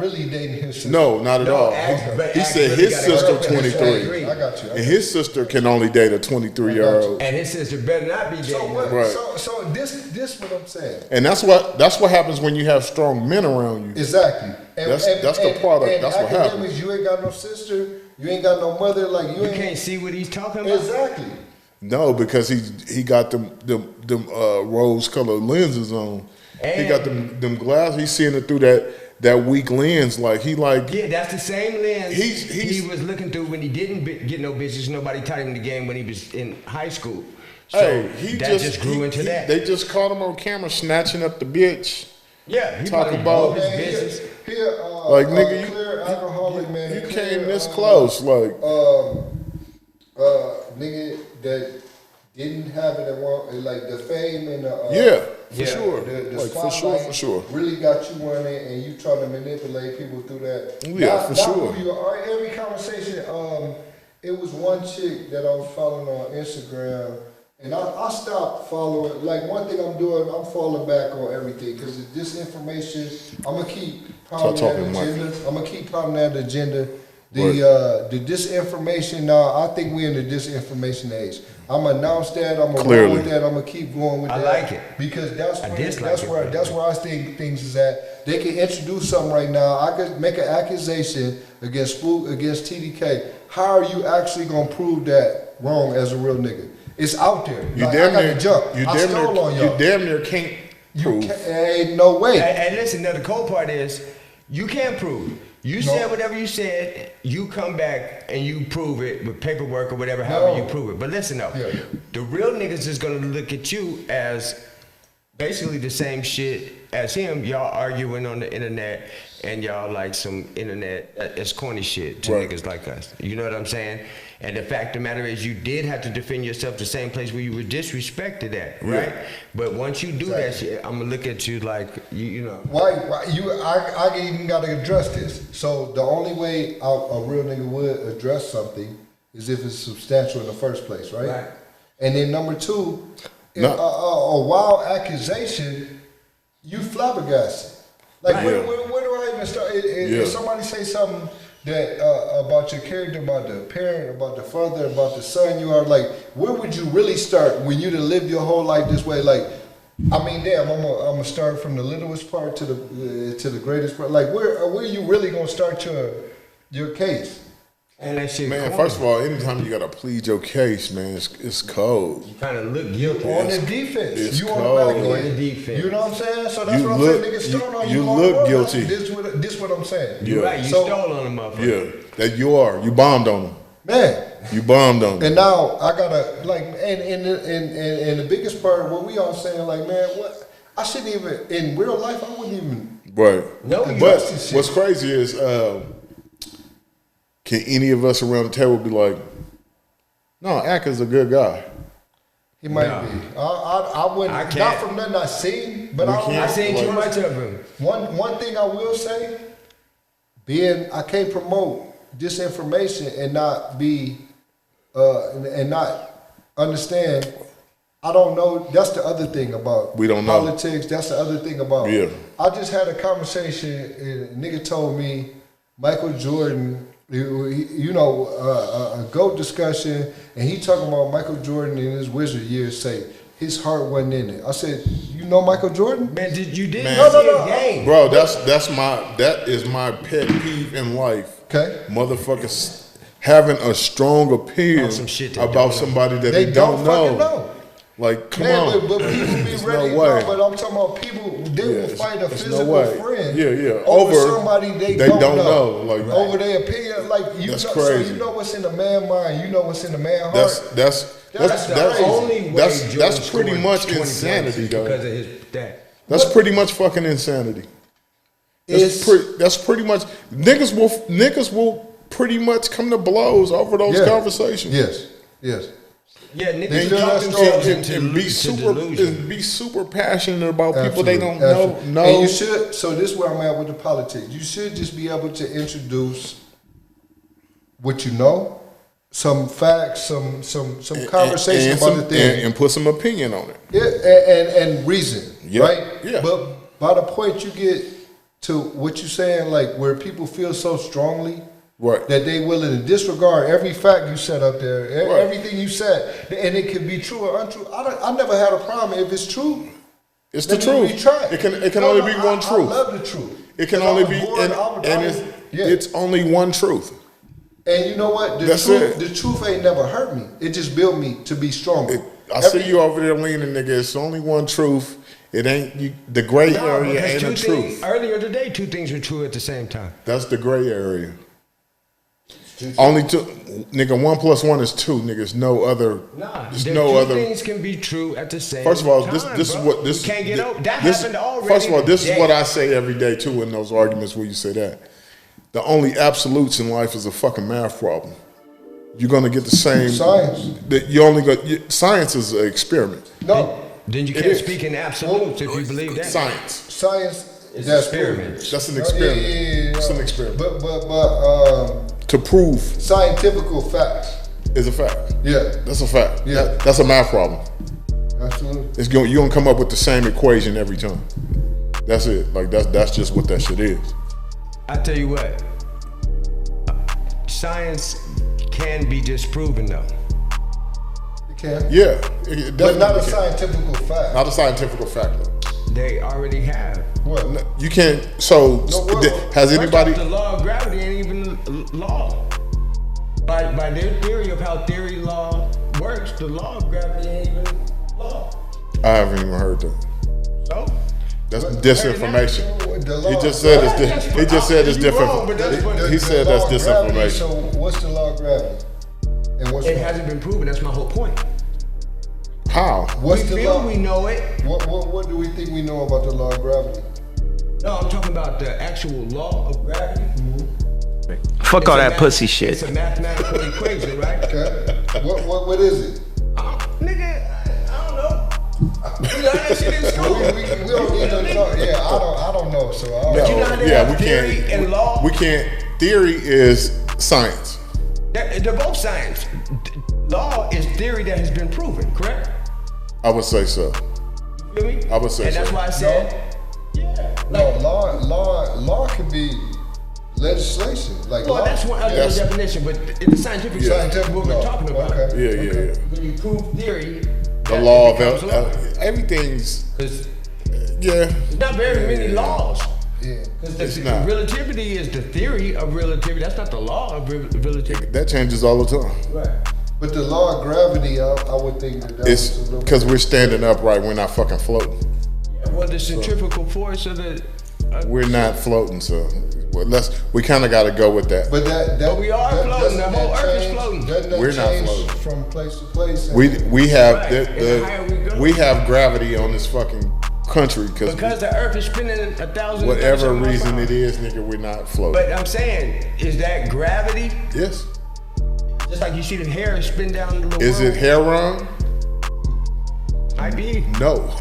S4: really dating his sister.
S2: No, not at all. He said his sister 23,
S4: I got you.
S2: and his sister can only date a 23-year-old.
S3: And his sister better not be dating.
S4: So what?
S2: Right.
S4: So this what I'm saying.
S2: And that's what happens when you have strong men around you.
S4: Exactly.
S2: That's the product.
S4: And
S2: That's what
S4: Academics,
S2: happens.
S4: You ain't got no sister. You ain't got no mother. Like you
S3: You
S4: ain't.
S3: can't see what he's talking about.
S4: Exactly.
S2: No, because he got them rose-colored lenses on. He got them glasses. He's seeing it through that weak lens.
S3: Yeah, that's the same lens
S2: He's-
S3: he was looking through when he didn't get no bitches. Nobody taught him the game when he was in high school. So
S2: he
S3: that just grew into that.
S2: They just caught him on camera snatching up the bitch.
S3: Yeah, he
S2: Talk
S3: probably
S2: about-
S3: blew his business.
S2: Like, nigga, you-
S4: clear alcoholic man.
S2: You
S4: clear,
S2: came this close, like.
S4: Nigga that didn't have it at one, like the fame and the
S2: For sure.
S4: the
S2: Like,
S4: spotlight
S2: for sure.
S4: really got you on it, and you trying to manipulate people through that.
S2: Yeah,
S4: Not-
S2: for
S4: not
S2: sure.
S4: who you are. Every conversation, it was one chick that I was following on Instagram, and I stopped following. Like one thing I'm doing, I'm falling back on everything because this information, I'm gonna keep pounding that
S2: talking, Mike.
S4: agenda. I'm gonna keep pounding that agenda. The disinformation now, I think we're in the disinformation age. I'm gonna announce that. I'm gonna roll with that. I'm gonna keep going with that.
S3: I like it.
S4: Because that's
S3: dislike
S4: where I think things is at. They can introduce something right now. I could make an accusation against TDK. How are you actually gonna prove that wrong as a real nigga? It's out there.
S2: You
S4: Like,
S2: damn
S4: I
S2: near
S4: gotta jump.
S2: You
S4: I
S2: damn
S4: stole on
S2: near.
S4: y'all.
S2: You damn near can't prove.
S4: Ain't no way.
S3: And listen, now the cold part is you can't prove. You said whatever you said, you come back and you prove it with paperwork or whatever, however you prove it. But listen though, the real niggas is gonna look at you as basically the same shit as him. Y'all arguing on the internet and y'all like some internet, it's corny shit to niggas like us. You know what I'm saying? And the fact of the matter is you did have to defend yourself the same place where you were disrespected at, right?
S2: Yeah.
S3: But once you do that shit, I'm gonna look at you like, you know.
S4: I even gotta address this. So the only way a real nigga would address something is if it's substantial in the first place, right?
S3: Right.
S4: And then number two, a wild accusation, you flabbergasted. Like where do I even start? If somebody say something that about your character, about the parent, about the father, about the son you are, like where would you really start when you done lived your whole life this way? Like, I mean, damn, I'm gonna start from the littlest part to the greatest part. Like where you really gonna start your case?
S3: And that shit.
S2: Man,
S3: corny.
S2: first of all, anytime you gotta plead your case, man, it's cold.
S3: You kind of look guilty.
S4: On the defense.
S2: It's
S4: You
S2: cold.
S4: on the back
S3: On
S4: end.
S3: the defense.
S4: You know what I'm saying? So that's
S2: You
S4: what
S2: look-
S4: I'm saying. Niggas start on
S2: you
S4: you.
S2: look
S4: on the
S2: guilty.
S4: This what I'm saying.
S2: Yeah.
S3: You're right. You
S4: So-
S3: stole on the motherfucker.
S2: Yeah, that you are. You bombed on them.
S4: Man.
S2: You bombed on them.
S4: And now I gotta like, and the biggest part, what we all saying, like, man, what I shouldn't even in real life. I wouldn't even.
S2: Right.
S3: No, you
S2: But
S4: trust this shit.
S2: what's crazy is, can any of us around the table be like, no, Atkins a good guy.
S4: He might
S3: No.
S4: be. I wouldn't.
S3: I can't.
S4: Not from nothing I seen, but
S2: We
S4: I
S2: can't.
S3: I seen too
S2: Like-
S3: much of him.
S4: One thing I will say, I can't promote disinformation and not be and not understand. I don't know. That's the other thing about
S2: We don't know.
S4: politics. That's the other thing about.
S2: Yeah.
S4: I just had a conversation. And a nigga told me Michael Jordan. A GOAT discussion, and he talking about Michael Jordan in his Wizard years. Say his heart wasn't in it. I said, you know Michael Jordan?
S3: Man, you didn't
S2: Man.
S3: see
S4: No.
S3: a game.
S2: Bro, that is my pet peeve in life.
S4: Okay.
S2: Motherfuckers having a strong opinion
S3: On some shit they
S2: about
S3: don't know.
S2: somebody that
S4: They
S2: they
S4: don't
S2: don't
S4: fucking know.
S2: Like, come
S4: Man,
S2: on.
S4: but people be
S2: There's
S4: ready.
S2: no way.
S4: But I'm talking about people. They will
S2: it's-
S4: fight a
S2: it's no
S4: physical
S2: way.
S4: friend.
S2: Yeah.
S4: Over
S2: Over
S4: somebody they
S2: they
S4: don't
S2: don't
S4: know.
S2: know, like-
S4: over their opinion. Like you know,
S2: That's
S4: so
S2: crazy.
S4: you know what's in the man mind. You know what's in the man heart.
S2: That's
S4: That's
S3: the only way
S2: that's
S3: Jordan
S2: pretty
S3: scored
S2: much
S3: 20
S2: insanity,
S3: points
S2: though.
S3: because of his that.
S2: That's pretty much fucking insanity.
S4: It's-
S2: That's pretty much niggas will pretty much come to blows over those
S4: Yeah.
S2: conversations.
S4: Yes.
S3: Yeah,
S2: And,
S3: niggas
S4: still
S3: talk
S4: not
S3: themselves
S4: strong
S3: into
S2: and be
S3: delusion.
S2: be super passionate about people they don't
S4: Absolutely.
S2: know.
S4: And you should. So this is where I'm at with the politics. You should just be able to introduce what you know, some facts, some conversation
S2: and
S4: about
S2: some-
S4: the thing.
S2: and put some opinion on it.
S4: Yeah, and reason,
S2: Yeah,
S4: right?
S2: yeah.
S4: But by the point you get to what you're saying, like where people feel so strongly
S2: Right.
S4: that they willing to disregard every fact you said up there,
S2: Right.
S4: everything you said, and it could be true or untrue. I never had a problem if it's true.
S2: It's the
S4: let me
S2: truth.
S4: retry
S2: It can
S4: No,
S2: only
S4: no,
S2: be one truth.
S4: I love the truth.
S2: It can
S4: 'Cause I
S2: only
S4: was
S2: be
S4: born- I was- yeah.
S2: it's only one truth.
S4: And you know what?
S2: That's it.
S4: The truth ain't never hurt me. It just built me to be stronger.
S2: I see you over there leaning, nigga. It's only one truth. It ain't the gray
S3: No,
S2: area
S3: because
S2: ain't
S3: two
S2: a
S3: things,
S2: truth.
S3: earlier today, two things were true at the same time.
S2: That's the gray area. Only two, nigga. 1 + 1 is 2, nigga. There's no other.
S3: Nah,
S2: there's
S3: the
S2: no
S3: two
S2: other.
S3: things can be true at the same time.
S2: First of all, this is
S3: bro.
S2: what this
S3: We can't get
S2: thi-
S3: over. That
S2: this-
S3: happened already.
S2: First of all, this is
S3: today.
S2: what I say every day too in those arguments where you say that. The only absolutes in life is a fucking math problem. You're gonna get the same
S4: Science.
S2: That you only got science is an experiment.
S4: No,
S3: Then you
S2: It
S3: can't
S2: is.
S3: speak in absolutes if you believe that.
S2: Science.
S4: science.
S3: It's
S4: That's
S3: experiments.
S2: That's an
S4: Yeah,
S2: experiment.
S4: yeah.
S2: It's an experiment.
S4: But
S2: To prove
S4: scientifical facts.
S2: is a fact.
S4: Yeah,
S2: That's a fact.
S4: Yeah.
S2: That's a math problem.
S4: absolutely.
S2: You're gonna come up with the same equation every time. That's it. Like that's just what that shit is.
S3: I tell you what, science can be disproven though.
S4: You can.
S2: Yeah. It
S4: But not a
S2: definitely can.
S4: scientific fact.
S2: Not a scientific fact though.
S3: They already have.
S4: What?
S2: You can't. So
S4: No, what-
S2: has
S3: First
S2: anybody?
S3: off, the law of gravity ain't even law. By their theory of how theory law works, the law of gravity ain't even law.
S2: I haven't even heard that.
S3: So
S2: That's disinformation.
S4: The law-
S2: He just said it's.
S3: That's
S2: He just said it's
S3: you wrong, but that's what-
S2: different. He said that's
S4: law of gravity,
S2: disinformation.
S4: So what's the law of gravity? And what's
S3: it hasn't been proven. That's my whole point.
S2: How?
S4: what's
S3: We
S4: the
S3: feel
S4: law?
S3: we know it.
S4: What do we think we know about the law of gravity?
S3: No, I'm talking about the actual law of gravity.
S5: Fuck
S3: It's
S5: all
S3: a
S5: that
S3: math-
S5: pussy shit.
S3: It's a mathematical equation, right?
S4: Okay. What is it?
S3: Nigga, I don't know. You learn that shit in school.
S4: We don't need to know. Yeah, I don't know. So I don't
S3: But you
S4: know.
S3: know how they
S2: Yeah,
S3: have
S2: we
S3: theory
S2: can't.
S3: and law?
S2: We can't. Theory is science.
S3: They're both science. Law is theory that has been proven, correct?
S2: I would say so.
S3: You feel me?
S2: I would say
S3: and that's
S2: so.
S3: why I said, yeah.
S4: No, law could be legislation. Like
S3: Well,
S4: law.
S3: that's one other
S2: That's-
S3: definition, but in the scientific
S2: Yeah.
S3: side, that's what we're
S4: law.
S3: talking about.
S4: Okay.
S2: Yeah.
S3: When you prove theory,
S2: The law of everything's.
S3: Because
S2: Yeah.
S3: there's not very many laws.
S4: Yeah.
S2: It's not.
S3: Relativity is the theory of relativity. That's not the law of relativity.
S2: That changes all the time.
S4: Right. But the law of gravity, I would think that
S2: It's
S4: was a little
S2: because we're standing upright. We're not fucking floating.
S3: Well, the centrifugal force of the.
S2: We're not floating, so we kind of got to go with that.
S4: But
S3: But we are floating. The whole earth is floating.
S2: We're not floating
S4: from place to place.
S2: We have
S3: Right. And the higher we go.
S2: have gravity on this fucking country because
S3: the earth is spinning 1,000.
S2: whatever reason it is, nigga, we're not floating.
S3: But I'm saying, is that gravity?
S2: Yes.
S3: Just like you see the hair spin down the little
S2: Is it
S3: world.
S2: hair wrong?
S3: Might be.
S2: No.